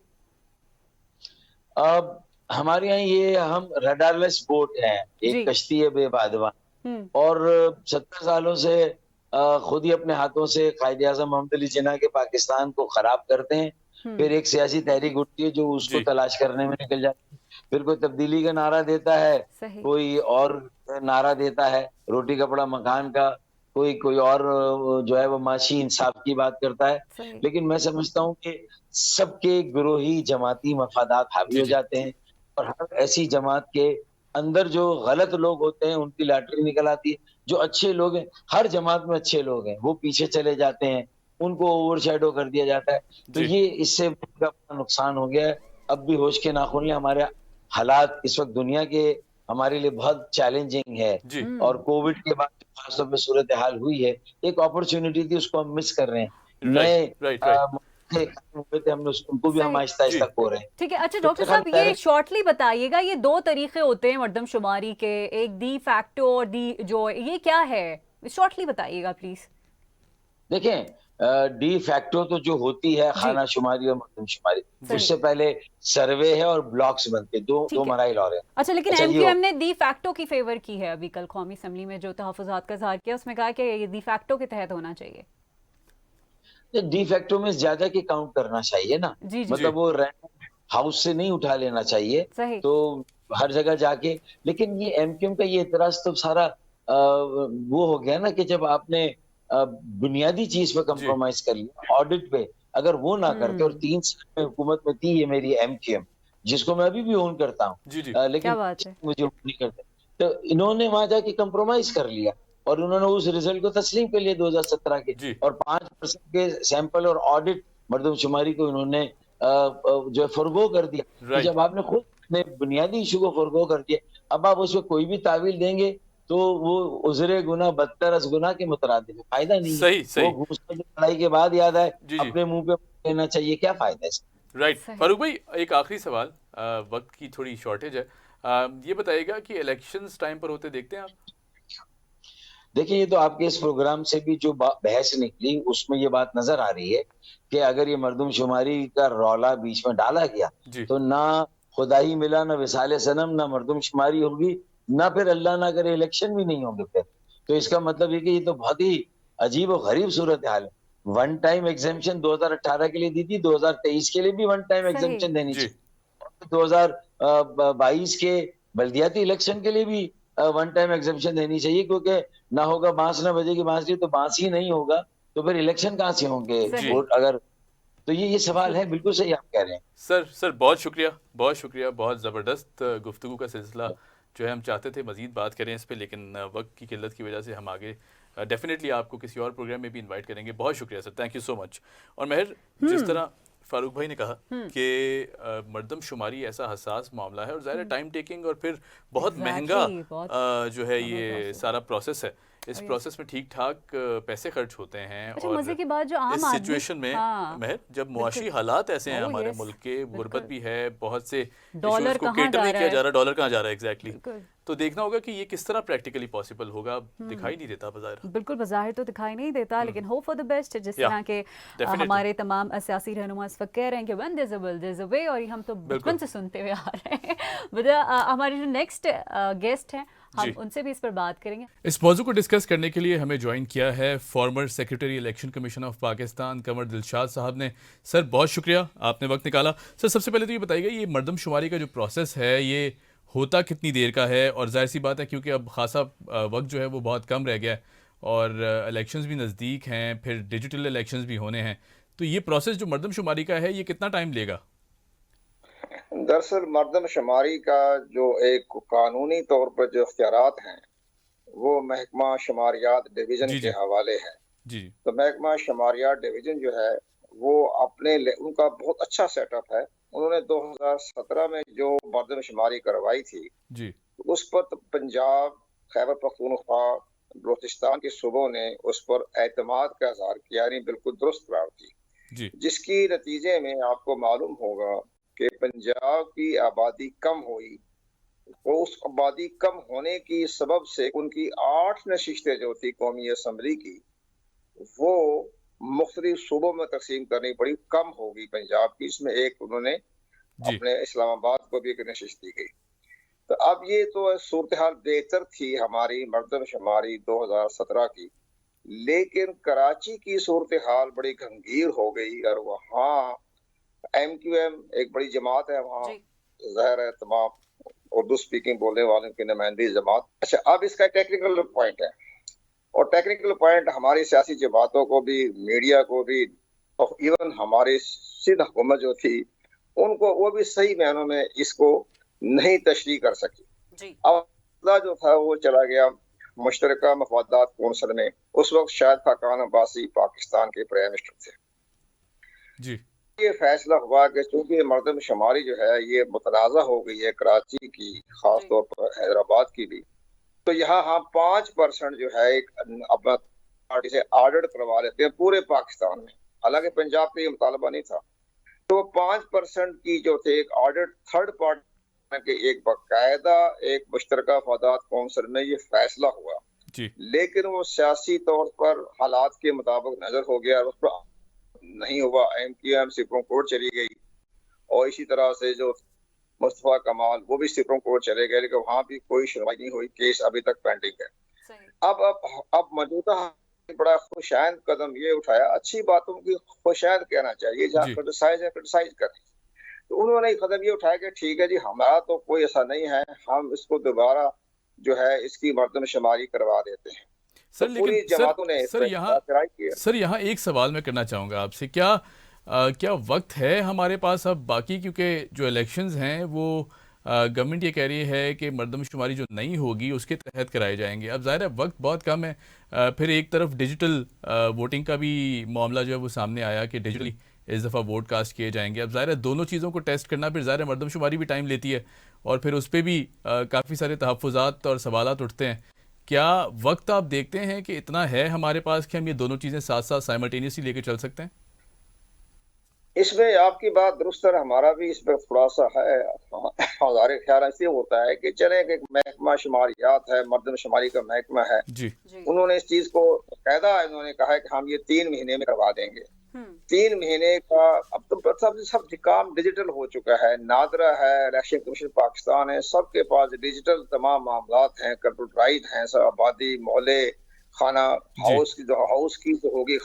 अब हमारे यहाँ ये हम रडारलेस बोट है, जी। एक कश्ती है बेबादवान, हम्म। और 70 सालों से खुद ही अपने हाथों से कायदे आजम मोहम्मद अली जिन्ना के पाकिस्तान को खराब करते हैं। हम्म। फिर एक सियासी तहरीक उठती है जो उसको जी तलाश करने में निकल जाती है। फिर कोई तब्दीली का नारा देता है, सही। कोई और नारा देता है, रोटी कपड़ा मकान का, कोई कोई और जो है वो माशी इंसाफ की बात करता है। सही। लेकिन मैं समझता हूँ कि सबके गिरोही जमाती मफादात हावी जी हो जी जाते हैं, और हर ऐसी जमात के अंदर जो गलत लोग होते हैं उनकी लॉटरी निकल आती है। जो अच्छे लोग हैं, हर जमात में अच्छे लोग हैं, वो पीछे चले जाते हैं, उनको ओवरशैडो कर दिया जाता है। तो जी ये इससे का बड़ा नुकसान हो गया है। अब भी होश के नाखून लें, हमारे हालात इस वक्त दुनिया के हमारे लिए बहुत चैलेंजिंग है, जी और हम्म। कोविड के बाद जो खासतौर पे सूरत हाल हुई है, एक अपॉर्चुनिटी थी, उसको हम मिस कर रहे हैं। राइट नए राइट राइट हुए थे, हमने उनको भी हम सही। आहिस्ता जी आहिस्ता खो रहे हैं। ठीक है। अच्छा तो डॉक्टर मेरे ख्याल साहब, ये डायरेक्ट शॉर्टली बताइएगा, ये दो तरीके होते हैं मर्दमशुमारी के, एक दी फैक्टो और दी जो, ये क्या है? शॉर्टली बताइएगा प्लीज। देखें, डी फैक्टो तो जो होती है जी। खाना शुमारी और मरदमशुमारी, सही। उससे पहले सर्वे है और ब्लॉक्स बनते, दो दो ठीक है। मराइल और है। अच्छा, लेकिन अच्छा ये एमक्यूएम ने दी फैक्टो की फेवर की है अभी कल कौमी असम्बली में, जो तहफ़्फ़ुज़ात का इज़हार किया, उसमें कहा कि ये दी फैक्टो के तहत होना चाहिए। डी फैक्टो में ज्यादा की काउंट करना चाहिए ना, जी जी। जी मतलब वो रैंडम हाउस से नहीं उठा लेना चाहिए। सही। तो हर जगह जाके, लेकिन ये एमक्यूएम का ये एतराज तो सारा वो हो गया ना कि जब आपने बुनियादी चीज पे जी कंप्रोमाइज कर लिया, ऑडिट पे अगर वो ना करते, और हम्म। 3 साल में हुकूमत में थी ये मेरी एमक्यूएम, जिसको मैं अभी भी ओन करता हूँ, जी जी लेकिन क्या बात है। मुझे own नहीं करते, तो इन्होंने वहां जाके कंप्रोमाइज कर लिया, और उन्होंने उस रिजल्ट को तस्लीम कर लिया 2017 के, जी और 5% के सैंपल और ऑडिट मर्दमशुमारी को इन्होंने जो है फरगो कर दिया। तो राइट जब आपने खुद अपने बुनियादी इशू को फरगो कर दिया, अब आप उसमें कोई भी तावील देंगे तो वो उजरे गुना बदतर अज गुना के मुतरादिफ है, फायदा नहीं है। सही वो सही घूस की लड़ाई के बाद याद आए जी जी अपने मुंह पे लेना चाहिए, क्या फायदा है इसका? राइट सही। फारूक भाई एक आखिरी सवाल, वक्त की थोड़ी शॉर्टेज है। ये बताइएगा कि इलेक्शंस टाइम पर होते देखते हैं आप? देखिए, ये तो आपके इस प्रोग्राम से भी जो बहस निकली उसमें ये बात नजर आ रही है कि अगर ये मर्दमशुमारी का रौला बीच में डाला गया जी तो ना खुदा ही मिला, ना विसाले सनम, ना मर्दमशुमारी होगी, ना फिर अल्लाह ना करे इलेक्शन भी नहीं होंगे फिर। तो इसका मतलब ये कि ये तो बहुत ही अजीब और गरीब सूरत हाल है। वन टाइम एग्जेम्पशन 2018 के लिए दी थी, 2023 के लिए भी वन टाइम सही। एग्जेम्पशन देनी जी चाहिए, 2022 के बल्दियाती इलेक्शन के लिए भी वन टाइम एग्जेम्पशन देनी चाहिए, क्योंकि ना होगा बांस ना बजेगी बांसुरी, तो बांस ही नहीं होगा तो फिर इलेक्शन कहाँ से होंगे जी सही। वोट अगर। तो ये सवाल है, बिल्कुल सही आप कह रहे हैं। सर बहुत शुक्रिया, बहुत शुक्रिया। बहुत ज़बरदस्त गुफ्तगू का सिलसिला जो है, हम चाहते थे मज़ीद बात करें इस पे, लेकिन वक्त की किल्लत की वजह से हम आगे डेफिनेटली आपको किसी और प्रोग्राम में भी इनवाइट करेंगे। बहुत शुक्रिया sir, thank you so much. और महर, जिस तरह फारूक भाई ने कहा कि मर्दमशुमारी ऐसा हसास मामला है और ज़ाहिर टाइम टेकिंग और फिर बहुत महंगा Exactly, बहुत जो है लंबा ये process सारा प्रोसेस है। इस और ये- प्रोसेस में ठीक ठाक पैसे खर्च होते हैं अच्छा, और मजे की बात जो आम इस आदमी, सिचुएशन में हाँ महर, जब मुआशी बिल्कुल, हालात ऐसे हैं ओह हमारे यस, मुल्क के, गुर्बत बिल्कुल, भी है, बहुत से डॉलर इश्यूज को कहाँ केटर जा नहीं रहा किया है, जा रहा, डॉलर कहाँ जा रहा है एग्जैक्टली। बिल्कुल तो देखना होगा कि ये किस तरह प्रैक्टिकली पॉसिबल होगा, दिखाई नहीं देता बाजार। बिल्कुल बाज़ाहिर तो दिखाई नहीं देता, लेकिन होप फॉर द बेस्ट। जिस या तरह के डेफिनेटली हमारे तमाम सियासी रहनुमा इस वक्त कह रहे हैं कि when there is a will there is a way, और ये हम तो बचपन बिल्कुल से सुनते हुए आ रहे हैं। बता हमारे जो नेक्स्ट गेस्ट हैं, हम जी। उनसे भी इस पर बात करेंगे। इस मौजू को डिस्कस करने के लिए हमें ज्वाइन किया है former secretary election commission of Pakistan Kanwar Dilshad साहब ने। सर बहुत शुक्रिया, आपने वक्त निकाला। सर सबसे पहले तो ये बताइएगा, ये मर्दमशुमारी का जो प्रोसेस है ये होता कितनी देर का है? और जाहिर सी बात है क्योंकि अब खासा वक्त जो है वो बहुत कम रह गया है और इलेक्शंस भी नज़दीक हैं, फिर डिजिटल इलेक्शंस भी होने हैं, तो ये प्रोसेस जो मर्दमशुमारी का है ये कितना टाइम लेगा? दरअसल मर्दमशुमारी का जो एक कानूनी तौर पर जो इख्तियारात हैं वो महकमा शुमारियात डिवीज़न जी के जी हवाले है। जी तो महकमा शुमारियात डिवीज़न जो है वो उनका बहुत अच्छा सेटअप है। उन्होंने 2017 में जो मर्दमशुमारी करवाई थी जी उस पर तो पंजाब, खैबर पख्तूनख्वा, बलूचिस्तान के सूबों ने उस पर एतमाद का इजहार किया, यानी बिल्कुल दुरुस्त करार थी, जी जिसकी नतीजे में आपको मालूम होगा कि पंजाब की आबादी कम हुई और उस आबादी कम होने की सबब से उनकी 8 नशिस्तें जो थी कौमी असम्बली की वो मुख्तलिफ सूबों में तकसीम करनी पड़ी, कम हो गई पंजाब की। इसमें एक उन्होंने जी अपने इस्लामाबाद को भी एक नशिस्त दी गई। तो अब ये तो सूरत हाल बेहतर थी हमारी मर्दमशुमारी 2017 की, लेकिन कराची की सूरत हाल बड़ी गंभीर हो गई और वहाँ MQM एक बड़ी जमात है वहाँ, जी ज़ाहिर है तमाम उर्दू स्पीकिंग बोलने वालों की नुमाइंदी जमात। अच्छा, अब इसका टेक्निकल पॉइंट है, और टेक्निकल पॉइंट हमारी सियासी जमातों को भी, मीडिया को भी, और इवन हमारी सिंध हुकूमत जो थी उनको, वो भी सही मायनों में इसको नहीं तशरीह कर सकी। जी अब मसला जो था वो चला गया मुश्तरका मफादात कौंसिल में। उस वक्त शायद खाकान अब्बासी पाकिस्तान के प्राइम मिनिस्टर थे। जी ये फैसला हुआ कि चूंकि मर्दमशुमारी जो है ये मुतनाज़ा हो गई है कराची की, खास जी तौर पर हैदराबाद की भी, तो यहाँ हम 5% जो है एक अपना पार्टी से ऑडिट करवा लेते हैं पूरे पाकिस्तान में। हालांकि पंजाब का ये मुतालबा नहीं था, तो 5% की जो थे एक ऑडिट थर्ड पार्टी के एक बाकायदा एक मुश्तरका मफादात कौंसिल में ये फैसला हुआ, जी लेकिन वो सियासी तौर पर हालात के मुताबिक नजर हो गया और उस पर नहीं हुआ। MQM सुप्रीम कोर्ट चली गई और इसी तरह से जो मुस्तफा कमाल वो भी सुप्रीम कोर्ट चले गए, लेकिन वहां भी कोई सुनवाई नहीं हुई, केस अभी तक पेंडिंग है। सही अब मौजूदा बड़ा खुशायन कदम ये उठाया, अच्छी बातों की खुशायन कहना चाहिए, जहाँ जी क्रिटिसाइज है क्रिटिसाइज करें। तो उन्होंने एक कदम ये उठाया कि ठीक है जी, हमारा तो कोई ऐसा नहीं है, हम इसको दोबारा जो है इसकी मर्दमशुमारी करवा देते हैं। तो सर, पूरी लेकिन जमातों ने इस पर एतराज किया। सर यहाँ एक सवाल मैं करना चाहूँगा आपसे, क्या वक्त है हमारे पास अब बाकी, क्योंकि जो इलेक्शंस हैं वो गवर्नमेंट ये कह रही है कि मर्दमशुमारी जो नहीं होगी उसके तहत कराए जाएंगे। अब ज़ाहिर है वक्त बहुत कम है, फिर एक तरफ डिजिटल वोटिंग का भी मामला जो है वो सामने आया कि डिजिटली इस दफ़ा वोट कास्ट किए जाएंगे। अब ज़ाहिर है दोनों चीज़ों को टेस्ट करना, फिर ज़ाहिर है मर्दमशुमारी भी टाइम लेती है और फिर उस पर भी काफ़ी सारे तहफ़्फ़ुज़ात और सवालात उठते हैं। क्या वक्त आप देखते हैं कि इतना है हमारे पास कि हम ये दोनों चीज़ें साथ साथ साइमल्टेनियसली लेके चल सकते हैं? इसमें आपकी बात दुरुस्त है, हमारा भी इसमें थोड़ा सा है। हमारे ख्याल इसलिए होता है कि चले एक महकमा शुमारियात है, मर्दमशुमारी का महकमा है, जी जी उन्होंने इस चीज को कायदा उन्होंने कहा है कि हम ये 3 महीने में करवा देंगे। हम्म 3 महीने का अब तो सब काम डिजिटल हो चुका है। नादरा है, इलेक्शन कमीशन पाकिस्तान है, सबके पास डिजिटल तमाम मामलात हैं, कंप्यूटराइज हैं, सब आबादी, मोहल्ले, खाना जी हाउस की जो होगी,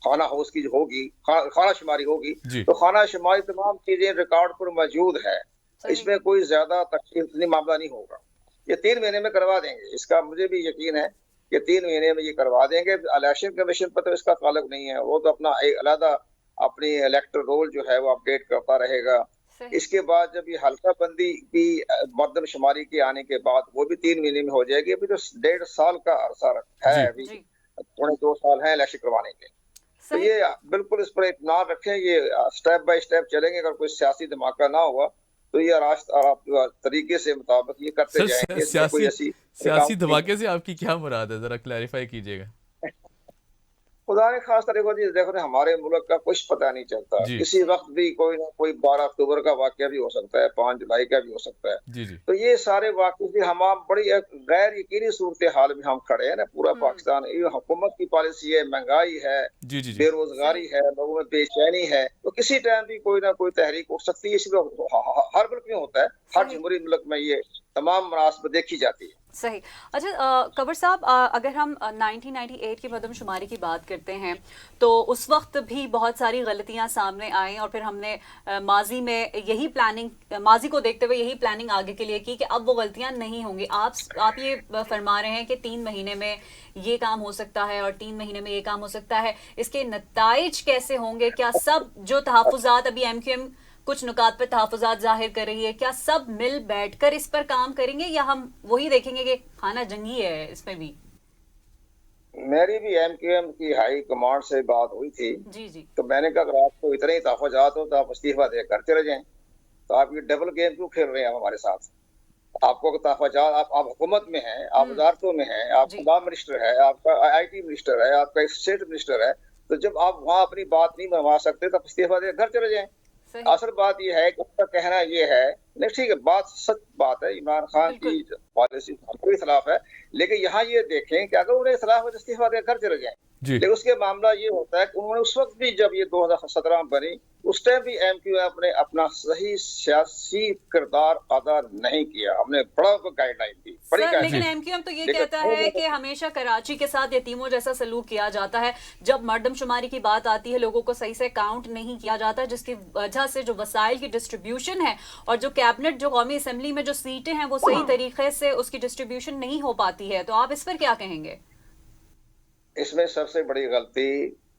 खाना हाउस की जो होगी, खाना शुमारी होगी, जी तो खाना शुमारी तमाम चीजें रिकॉर्ड पर मौजूद है। सही इसमें कोई ज्यादा तकलीफ मामला नहीं होगा। ये 3 महीने में करवा देंगे, इसका मुझे भी यकीन है कि 3 महीने में ये करवा देंगे। इलेक्शन कमीशन पर तो इसका ताल्लुक नहीं है, वो तो अपना एक अलग अपनी इलेक्टोरल रोल जो है वो अपडेट करता रहेगा। सही इसके बाद जब ये हल्का बंदी की मर्दमशुमारी के आने के बाद वो भी 3 महीने में हो जाएगी। अभी तो 1.5 साल का अरसा है, जी अभी जी पौने 2 साल है इलेक्शन करवाने के। तो सही ये बिल्कुल इस पर इत्मीनान रखें, ये स्टेप बाय स्टेप चलेंगे। अगर कोई सियासी धमाका ना हुआ तो ये रास्ता तरीके से मुताबिक ये करते सर जाएंगे। इसमें कोई ऐसी सियासी रुकावट नहीं। धमाके से आपकी क्या मुराद है, जरा क्लैरिफाई कीजिएगा। खुदा ने खास तरीके से देखो ना, हमारे मुल्क का कुछ पता नहीं चलता, जी किसी वक्त भी कोई ना कोई 12 अक्टूबर का वाकया भी हो सकता है, 5 जुलाई का भी हो सकता है। जी जी तो ये सारे वाकये भी हम आप बड़ी एक गैर यकीनी सूरत हाल में हम खड़े हैं ना। पूरा पाकिस्तान, ये हुकूमत की पॉलिसी है, महंगाई है, जी जी जी बेरोजगारी है, लोगों में बेचैनी है, तो किसी टाइम भी कोई ना कोई तहरीक उठ सकती है। इसमें हर मुल्क में होता है, हर सही जमहूरी मुल्क में ये तमाम मुनासबत देखी जाती है। सही। अच्छा कबर साहब, अगर हम 1998 की मर्दमशुमारी की बात करते हैं तो उस वक्त भी बहुत सारी गलतियां सामने आई और फिर हमने माजी में यही प्लानिंग, माजी को देखते हुए यही प्लानिंग आगे के लिए की कि अब वो गलतियां नहीं होंगी। आप ये फरमा रहे हैं कि 3 महीने में ये काम हो सकता है और 3 महीने में ये काम हो सकता है, इसके नताइज कैसे होंगे? क्या सब जो तहफ़्फ़ुज़ात अभी MQM कुछ नुकात पर तहफ़्फ़ुज़ात जाहिर कर रही है, क्या सब मिल बैठकर इस पर काम करेंगे या हम वही देखेंगे कि खाना जंगी है इसमें भी? मेरी भी MQM की हाई कमांड से बात हुई थी, जी जी तो मैंने कहा अगर आपको इतने ही तहफ़्फ़ुज़ात हो तो आप इस्तीफा देकर चले जाएं। तो आप ये डबल गेम क्यों खेल रहे हैं हमारे साथ? आपको तहफ़्फ़ुज़ात, आप हुकूमत में हैं, आप वजारतों में हैं, आप जी खुदा मिनिस्टर है, आपका IT मिनिस्टर है, आपका स्टेट मिनिस्टर है, तो जब आप वहाँ अपनी बात नहीं मनवा सकते तो आप इस्तीफा देकर घर चले जाएं। सही असल बात यह है कि उसका कहना यह है, नहीं ठीक है, बात सच बात है, इमरान खान की बिल्कुल पॉलिसी कोई खिलाफ है, लेकिन यहाँ ये देखें कि अगर उन्हें खिलाफ है तो इस्तीफा देकर घर चले जाएं। जी लेकिन उसके मामला ये होता है कि उन्होंने उस वक्त भी, जब ये 2017 में बनी, उस टाइम भी MQM ने अपना सही सियासी किरदार अदा नहीं किया। हमने बड़ा गाइडलाइन दी, बड़ी सर, लेकिन गाइडलाइन, MQM तो ये लेकिन कहता है कि हमेशा कराची के साथ यतीमों जैसा सलूक किया जाता है। जब मर्दमशुमारी की बात आती है लोगों को सही से काउंट नहीं किया जाता, जिसकी वजह से जो वसाइल की डिस्ट्रीब्यूशन है और जो कैबिनेट, जो कौमी असम्बली में जो सीटें हैं वो सही तरीके से उसकी डिस्ट्रीब्यूशन नहीं हो पाती है। तो आप इस पर क्या कहेंगे? इसमें सबसे बड़ी गलती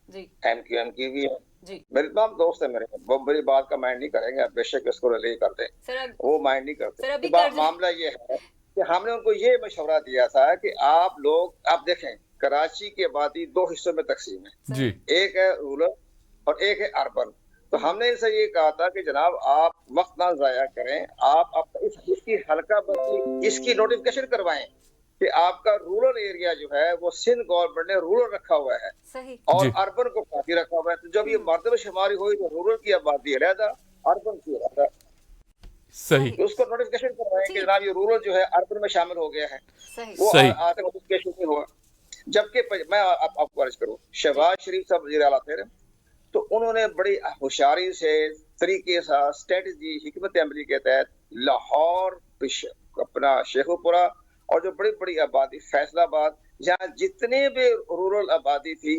जी MQM की भी है। जी मेरे तमाम दोस्त है, मेरे वो मेरी बात का माइंड नहीं करेंगे, आप बेशक इसको रिले कर दें, सर, वो माइंड नहीं करते। सर अभी तो कर मामला ये है कि हमने उनको ये मशवरा दिया था कि आप लोग, आप देखें, कराची की आबादी 2 हिस्सों में तकसीम है, जी एक है रूरल और एक है अर्बन। तो हमने इनसे ये कहा था कि जनाब आप वक्त ना जाया करें, आप इसकी हल्का बंदी, इसकी नोटिफिकेशन करवाएं कि आपका रूरल एरिया जो है वो सिंध गवर्नमेंट ने रूरल रखा हुआ है सही और जी अर्बन को काफी रखा हुआ है। तो जब ये मर्दमशुमारी हुई तो रूरल की आबादी अलहदा, अर्बन की अलहदा, सही तो उसको नोटिफिकेशन करवाएं कि जनाब ये रूरल जो है अर्बन में शामिल हो गया है। सही वो सही आज तक नोटिफिकेशन नहीं हुआ। जबकि मैं आपको अर्ज करूं, शहबाज शरीफ साहब वज़ीर आला थे, तो उन्होंने बड़ी होशियारी से, तरीके से, स्ट्रेटजी, हिकमत अमली के तहत लाहौर, अपना शेखुपुरा और जो बड़ी बड़ी आबादी फैसलाबाद, जहाँ जितने भी रूरल आबादी थी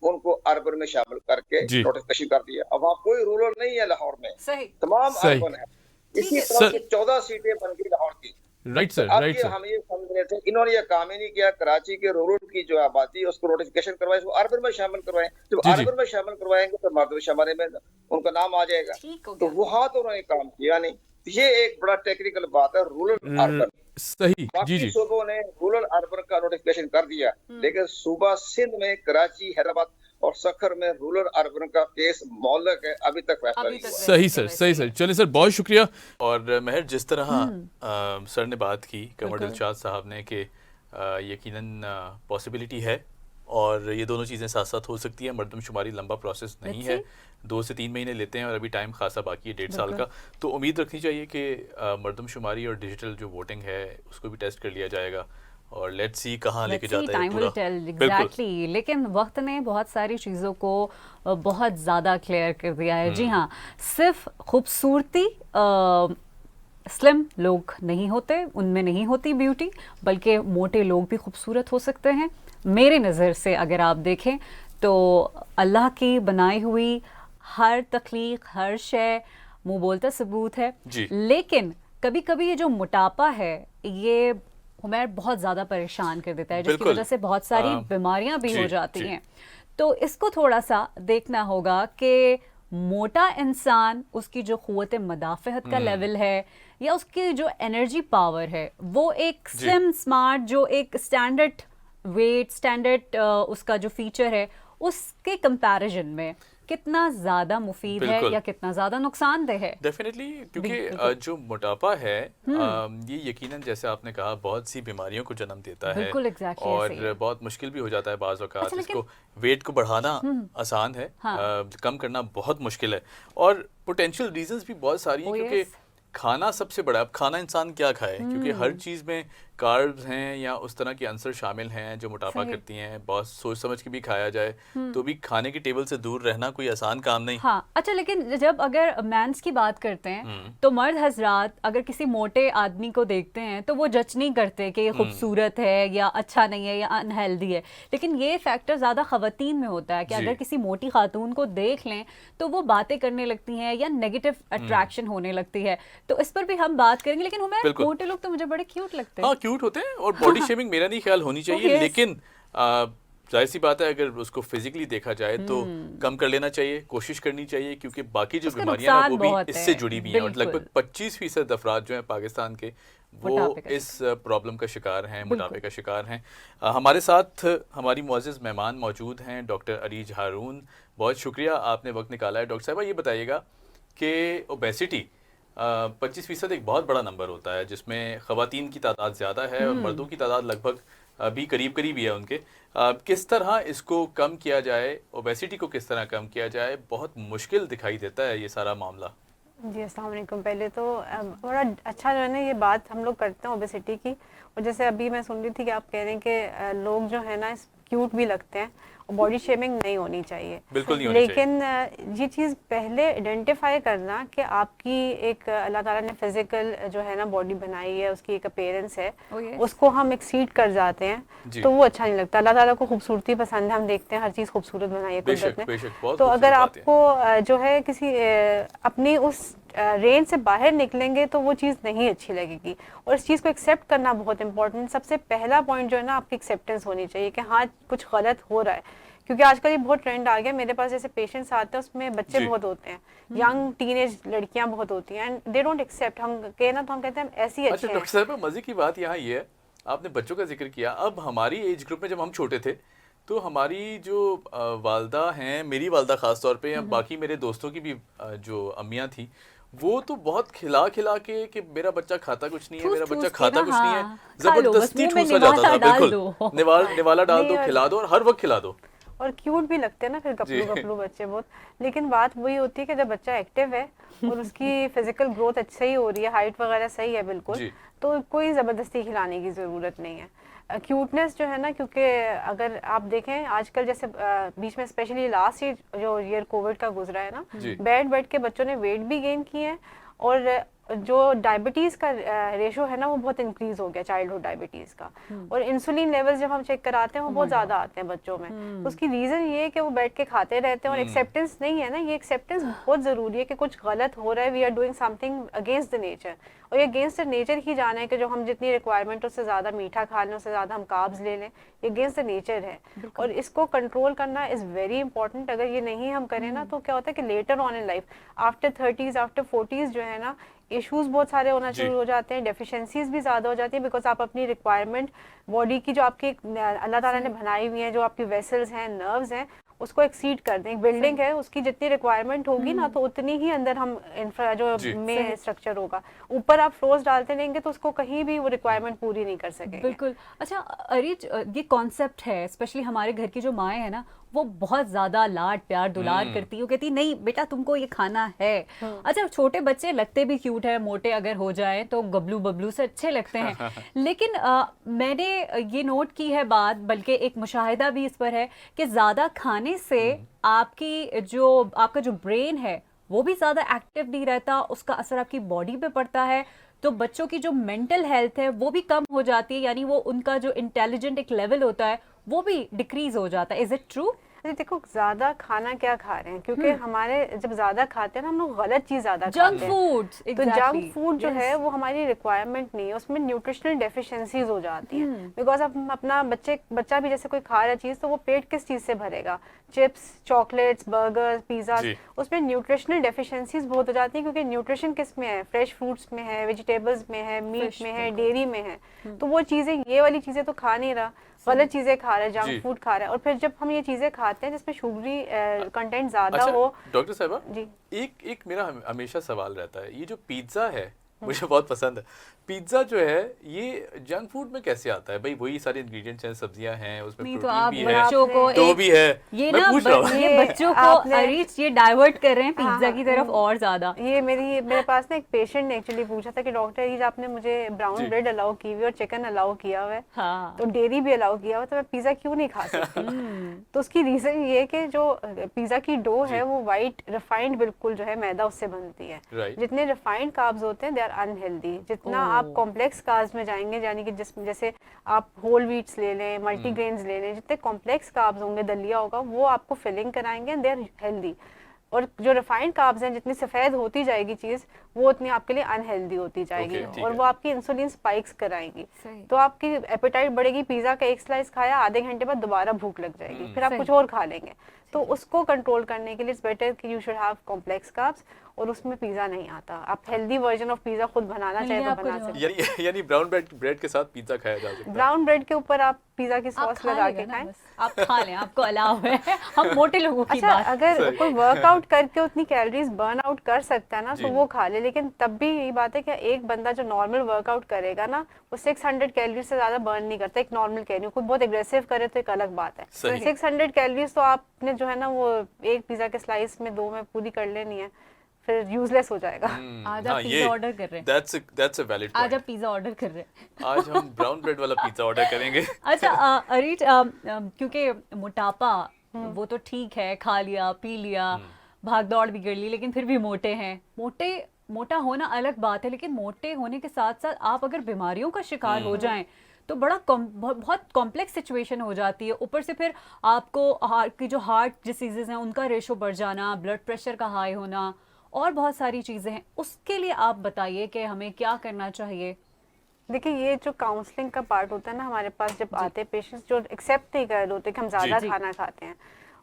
उनको अर्बन में शामिल करके जी नोटिफिकेशन कर दिया। अब वहाँ कोई रूरल नहीं है लाहौर में, सही तमाम सही अर्बन है। ठीक इसी है तरह सर से 14 सीटें बन गई लाहौर की। राइट तो सर अब राइट ये सर हम ये समझ रहे थे, इन्होंने ये काम ही नहीं किया। कराची के रूरल की जो आबादी है उसको नोटिफिकेशन करवाए, उसको अर्बन में शामिल करवाएं। जब जी जी अर्बन में शामिल करवाएंगे तो मर्दमशुमारी में उनका नाम आ जाएगा। ठीक हो तो गया। वहां तो उन्होंने काम किया नहीं। ये एक बड़ा टेक्निकल बात है, रूरल अर्बन। सही जी बाकी जी सूबों ने रूरल अर्बन का नोटिफिकेशन कर दिया, लेकिन सूबा सिंध में, कराची, हैदराबाद और सखर में रूरल अर्बन का केस मौलक है, अभी तक फैसला अभी नहीं तक हुआ। सही सर सही सर। चलिए सर, बहुत शुक्रिया। और महर, जिस तरह सर ने बात की, कमर बिल्कुल। दिलशाद साहब ने, कि यकीनन पॉसिबिलिटी है और ये दोनों चीज़ें साथ साथ हो सकती हैं। मर्दमशुमारी लंबा प्रोसेस नहीं Let's है, see. 2 से 3 महीने लेते हैं और अभी टाइम खासा बाकी है, 1.5 साल का। तो उम्मीद रखनी चाहिए कि मर्दमशुमारी और डिजिटल जो वोटिंग है उसको भी टेस्ट कर लिया जाएगा और लेट्स सी कहाँ लेके जाता है टाइम पूरा। विल टेल बिल्कुल। एग्जैक्टली। लेकिन वक्त ने बहुत सारी चीज़ों को बहुत ज़्यादा क्लियर कर दिया है। जी हाँ, सिर्फ खूबसूरती स्लिम लोग नहीं होते, उनमें नहीं होती ब्यूटी, बल्कि मोटे लोग भी खूबसूरत हो सकते हैं। मेरी नज़र से अगर आप देखें तो अल्लाह की बनाई हुई हर तख्लीक, हर शय मुँह बोलता सबूत है। जी। लेकिन कभी कभी ये जो मोटापा है ये हमें बहुत ज़्यादा परेशान कर देता है, जिसकी बिल्कुल। वजह से बहुत सारी बीमारियां भी जी, हो जाती जी। हैं। तो इसको थोड़ा सा देखना होगा कि मोटा इंसान, उसकी जो क़ुव्वत मदाफ़अत का लेवल है या उसकी जो एनर्जी पावर है, वो एक जी। स्लिम स्मार्ट, जो एक स्टैंडर्ड वेट, स्टैंडर्ड उसका जो फीचर है, उसके कंपैरिजन में कितना ज़्यादा मुफीद है बिल्कुल। या कितना ज़्यादा नुकसानदेह है। डेफिनेटली, क्योंकि बिल्कुल। जो मोटापा है ये यकीनन जैसे आपने कहा बहुत सी बीमारियों को जन्म देता है बिल्कुल, exactly ऐसे ही है। और बहुत मुश्किल भी हो जाता है बाज़ औक़ात। अच्छा, लेकिन इसको वेट को बढ़ाना आसान है, हाँ। कम करना बहुत मुश्किल है और पोटेंशियल रीजंस भी बहुत सारी हैं Oh, क्योंकि yes. खाना सबसे बड़ा है। अब खाना इंसान क्या खाए, क्योंकि हर चीज़ में कार्ब्स हैं या उस तरह के अंसर शामिल हैं जो मोटापा सही। करती हैं। बहुत सोच समझ के भी खाया जाए तो भी खाने की टेबल से दूर रहना कोई आसान काम नहीं। हाँ, अच्छा, लेकिन जब अगर मैंस की बात करते हैं तो मर्द हजरात अगर किसी मोटे आदमी को देखते हैं तो वो जज नहीं करते कि ये खूबसूरत है या अच्छा नहीं है या अनहेल्दी है। लेकिन ये फैक्टर ज़्यादा ख़वातीन में होता है कि जी। अगर किसी मोटी खातून को देख लें तो वो बातें करने लगती हैं या नेगेटिव अट्रैक्शन होने लगती है। तो इस पर भी हम बात करेंगे। लेकिन हमें बिल्कुल। मोटे लोग तो मुझे बड़े क्यूट लगते हैं। हाँ, क्यूट होते हैं और बॉडी शेमिंग मेरा नहीं ख्याल होनी चाहिए। yes. लेकिन जाहिर सी बात है अगर उसको फिजिकली देखा जाए तो कम कर लेना चाहिए, कोशिश करनी चाहिए, क्योंकि बाकी जो उसके बीमारियां हैं वो नुकसान बहुत भी इससे है। जुड़ी हुई हैं और बिल्कुल। लगभग 25% अफराद जो हैं पाकिस्तान के वो मोटापे का इस प्रॉब्लम का शिकार हैं, मोटापे का शिकार हैं। हमारे साथ हमारी मुअज़्ज़िज़ मेहमान मौजूद हैं, डॉक्टर अरीज हारून। बहुत शुक्रिया आपने वक्त निकाला है। डॉक्टर साहिबा, ये बताइएगा कि ओबेसिटी 25% एक बहुत बड़ा नंबर होता है जिसमें ख़वातीन की तादाद ज़्यादा है और मर्दों की तादाद लगभग भी करीब ही है उनके। किस तरह इसको कम किया जाए, ओबेसिटी को किस तरह कम किया जाए? बहुत मुश्किल दिखाई देता है ये सारा मामला। जी, अस्सलाम वालेकुम। पहले तो बड़ा अच्छा जो है ना ये बात हम लोग करते हैं ओबेसिटी की। और जैसे अभी मैं सुन रही थी कि आप कह रहे हैं कि लोग जो है ना क्यूट भी लगते हैं और बॉडी शेमिंग नहीं होनी चाहिए। बिल्कुल नहीं होनी चाहिए। लेकिन ये चीज़ पहले आइडेंटिफाई करना कि आपकी एक अल्लाह ताला ने फिजिकल जो है ना बॉडी बनाई है, उसकी एक अपीयरेंस है, Oh, yes. उसको हम एक्सीड कर जाते हैं जी। तो वो अच्छा नहीं लगता। अल्लाह ताला को खूबसूरती पसंद है, हम देखते हैं हर चीज़ खूबसूरत बनाई है बेशक कुदरत ने। बेशक, बहुत तो अगर खूबसूरत बात है। आपको जो है किसी अपनी उस रेंज से बाहर निकलेंगे तो वो चीज़ नहीं अच्छी लगेगी। और इस चीज़ को एक्सेप्ट करना बहुत इंपॉर्टेंट। सबसे पहला पॉइंट जो है ना आपकी एक्सेप्टेंस होनी चाहिए कि हाँ कुछ गलत हो रहा है, क्योंकि आजकल ये बहुत ट्रेंड आ गया। मेरे पास जैसे पेशेंट्स आते हैं उसमें बच्चे जी। बहुत होते हैं, यंग टीनेज लड़कियां बहुत होती हैं, एंड दे डोंट एक्सेप्ट। हम कहे ना तो हम कहते हैं हम ऐसी अच्छा अच्छे हैं। डॉक्टर साहब, मज़े की बात यहाँ ये है, आपने बच्चों का जिक्र किया। अब हमारी एज ग्रुप में जब हम छोटे थे तो हमारी जो वालदा हैं, मेरी वालदा ख़ास तौर पे या बाकी मेरे दोस्तों की भी जो अम्मियाँ थी, वो तो बहुत खिला खिला के कि मेरा बच्चा खाता कुछ नहीं है, मेरा बच्चा खाता कुछ नहीं है, हाँ, खा लो, बस जबरदस्ती मुंह में ठूसा जाता था। निवाला डाल बिल्कुल, दो। निवाला डाल दो, नहीं, खिला दो और हर वक्त खिला दो। और क्यूट भी लगते हैं ना फिर जी। गपलू गपलू बच्चे बहुत। लेकिन बात वही होती है कि जब बच्चा एक्टिव है और उसकी फिजिकल ग्रोथ अच्छी ही हो रही है, हाइट वगैरह सही है बिल्कुल, जी। तो कोई ज़बरदस्ती खिलाने की ज़रूरत नहीं है। क्यूटनेस जो है ना, क्योंकि अगर आप देखें आजकल जैसे बीच में स्पेशली लास्ट ईयर जो ईयर कोविड का गुजरा है ना, जी। बैठ के बच्चों ने वेट भी गेन किए हैं और जो डायबिटीज़ का रेशो है ना वो बहुत इंक्रीज हो गया, चाइल्डहुड डायबिटीज़ का। और इंसुलिन लेवल्स जब हम चेक कराते हैं वो बहुत ज़्यादा आते हैं बच्चों में। तो उसकी रीज़न ये है कि वो बैठ के खाते रहते हैं और एक्सेप्टेंस नहीं है ना। ये एक्सेप्टेंस बहुत ज़रूरी है कि कुछ गलत हो रहा है, we are doing something against the nature. और ये अगेंस्ट द नेचर ही जाना है कि जो हम जितनी रिक्वायरमेंट उससे ज़्यादा मीठा खा लें, उससे ज़्यादा हम कार्ब्स ले लें, ये अगेंस्ट द नेचर है। और इसको कंट्रोल करना इज़ वेरी इंपॉर्टेंट। अगर ये नहीं हम करें ना तो क्या होता है कि later on in life after 30s after 40s जो है ना इश्यूज बहुत सारे होना शुरू हो जाते हैं, डेफिशिएंसीज भी ज़्यादा हो जाती है, बिकॉज आप अपनी रिक्वायरमेंट बॉडी की जो आपकी अल्लाह ताला ने बनाई हुई है, जो आपकी वेसल्स हैं, नर्व्स हैं, उसको एक्सीड कर दें। एक बिल्डिंग है, उसकी जितनी रिक्वायरमेंट होगी ना तो उतनी ही अंदर हम इंफ्रा जो जी। में स्ट्रक्चर होगा, ऊपर आप फ्लोर्स डालते रहेंगे तो उसको कहीं भी वो रिक्वायरमेंट पूरी नहीं कर सकेंगे। बिल्कुल। अच्छा अरीज, ये कॉन्सेप्ट है, स्पेशली हमारे घर की जो माएँ हैं ना, वो बहुत ज्यादा लाड प्यार दुलार करती है, वो कहती नहीं बेटा तुमको ये खाना है। अच्छा छोटे बच्चे लगते भी क्यूट है, मोटे अगर हो जाए तो गबलू बबलू से अच्छे लगते हैं, लेकिन मैंने ये नोट की है बात, बल्कि एक मुशाहिदा भी इस पर है कि ज्यादा खाने से आपका जो ब्रेन है वो भी ज्यादा एक्टिव नहीं रहता, उसका असर आपकी बॉडी पे पड़ता है, तो बच्चों की जो मेंटल हेल्थ है वो भी कम हो जाती है, यानी वो उनका जो इंटेलिजेंट एक लेवल होता है वो भी डिक्रीज हो जाता है। Is it true? देखो ज्यादा खाना क्या खा रहे हैं, क्योंकि हमारे जब ज्यादा खाते हैं ना हम लोग गलत चीज ज्यादा जंक खाते हैं। फूड, तो जंक फूड जो है वो हमारी रिक्वायरमेंट नहीं है, उसमें न्यूट्रिशनल डेफिशिएंसीज हो जाती हैं। बिकॉज अब अपना बच्चा भी जैसे कोई खा रहा चीज तो वो पेट किस चीज से भरेगा, चिप्स, चॉकलेट्स, बर्गर, पिज्जा, उसमें न्यूट्रिशनल डेफिशिएंसीज बहुत हो जाती है, क्योंकि न्यूट्रिशन किस में है, फ्रेश फ्रूट्स में है, वेजिटेबल्स में है, मीट में है, डेयरी में है। तो वो चीजें, ये वाली चीजें तो खा नहीं रहा, गलत चीजें खा रहे हैं, जंक फूड खा रहे हैं। और फिर जब हम ये चीजें खाते हैं जिसमें शुगरी कंटेंट ज्यादा हो। डॉक्टर साहबा जी, एक मेरा हमेशा सवाल रहता है, ये जो पिज्जा है मुझे बहुत पसंद है, पिज्जा जो है ये जंक फूड में कैसे आता है? भाई वही सारे इंग्रेडिएंट्स हैं, सब्जियां हैं, उसमें नहीं तो प्रोटीन आप भी है, बच्चों को तो भी है, ये मैं ना पूछ रहा हूँ। ये बच्चों को अरीज ये डाइवर्ट कर रहे हैं पिज्जा की तरफ और ज्यादा। ये मेरे पास ना एक पेशेंट ने एक्चुअली पूछा था कि डॉक्टर अरीज आपने मुझे ब्राउन ब्रेड अलाउ की हुई और चिकन अलाउ किया हुआ है, हाँ। तो डेयरी भी अलाउ किया हुआ, तो मैं पिज्जा क्यों नहीं खा सकती? तो उसकी रीजन ये कि जो पिज्जा की डो है वो वाइट रिफाइंड बिल्कुल जो है मैदा उससे बनती है। जितने रिफाइंड कार्ब्स होते हैं दे आर अनहेल्दी। जितना आप कॉम्प्लेक्स कार्ब्स में जाएंगे, यानी कि जैसे आप होल व्हीट्स ले लें, मल्टीग्रेन्स ले लें, जितने कॉम्प्लेक्स कार्ब्स होंगे, दलिया होगा, वो आपको फिलिंग कराएंगे एंड दे आर हेल्दी। और जो रिफाइंड कार्ब्स हैं, जितनी सफेद होती जाएगी चीज वो उतनी आपके लिए अनहेल्दी होती जाएगी, और वो आपकी इंसुलिन स्पाइक्स कराएंगी। तो आपकी एपेटाइट बढ़ेगी, पिज्जा का एक स्लाइस खाया, आधे घंटे बाद दोबारा भूख लग जाएगी, फिर आप कुछ और खा लेंगे। तो उसको कंट्रोल करने के लिए इट्स बेटर कि you should have complex carbs, और उसमें पिज्जा नहीं आता। आप हेल्दी वर्जन ऑफ पिज्जा खुद बनाना चाहे तो बना सकते हैं। यानी ब्राउन ब्रेड के साथ पिज्जा खाया जा सकता है। ब्राउन ब्रेड के ऊपर आप पिज्जा की सॉस लगा के खाएं, आप खा लें, आपको अलाउ है। हम मोटे लोगों की बात। अगर कोई वर्कआउट करके उतनी कैलोरीज बर्न आउट कर सकता है ना तो वो खा ले, लेकिन तब भी यही बात है कि एक बंदा जो नॉर्मल वर्कआउट करेगा ना वो 600 कैलोरीज से ज्यादा बर्न नहीं करता। एक नॉर्मल कैलोरी, कोई बहुत एग्रेसिव करे तो एक अलग बात है। 600 कैलोरीज तो आपने जो है ना वो एक पिज्जा के स्लाइस में 2 में पूरी कर लेनी है, फिर यूजलेस हो जाएगा। आज आप पिज्जा ऑर्डर कर रहे हैं। That's a valid point. आज आप पिज्जा ऑर्डर कर रहे हैं। आज हम ब्राउन ब्रेड वाला पिज्जा ऑर्डर करेंगे। अच्छा अरीज, क्योंकि मोटापा वो तो ठीक है, खा लिया पी लिया भाग दौड़ भी कर ली, लेकिन फिर भी मोटे हैं। मोटा होना अलग बात है, लेकिन मोटे होने के साथ साथ आप अगर बीमारियों का शिकार हो जाएं तो बहुत कॉम्प्लेक्स सिचुएशन हो जाती है। ऊपर से फिर आपको हार्ट डिसीजेज हैं उनका रेशो बढ़ जाना, ब्लड प्रेशर का हाई होना, और बहुत सारी चीजें हैं। उसके लिए आप बताइए कि हमें क्या करना चाहिए। देखिए ये जो काउंसलिंग का पार्ट होता है ना, हमारे पास जब आते हैं पेशेंट्स जो एक्सेप्ट नहीं कर रहे होते कि हम ज्यादा खाना खाते हैं,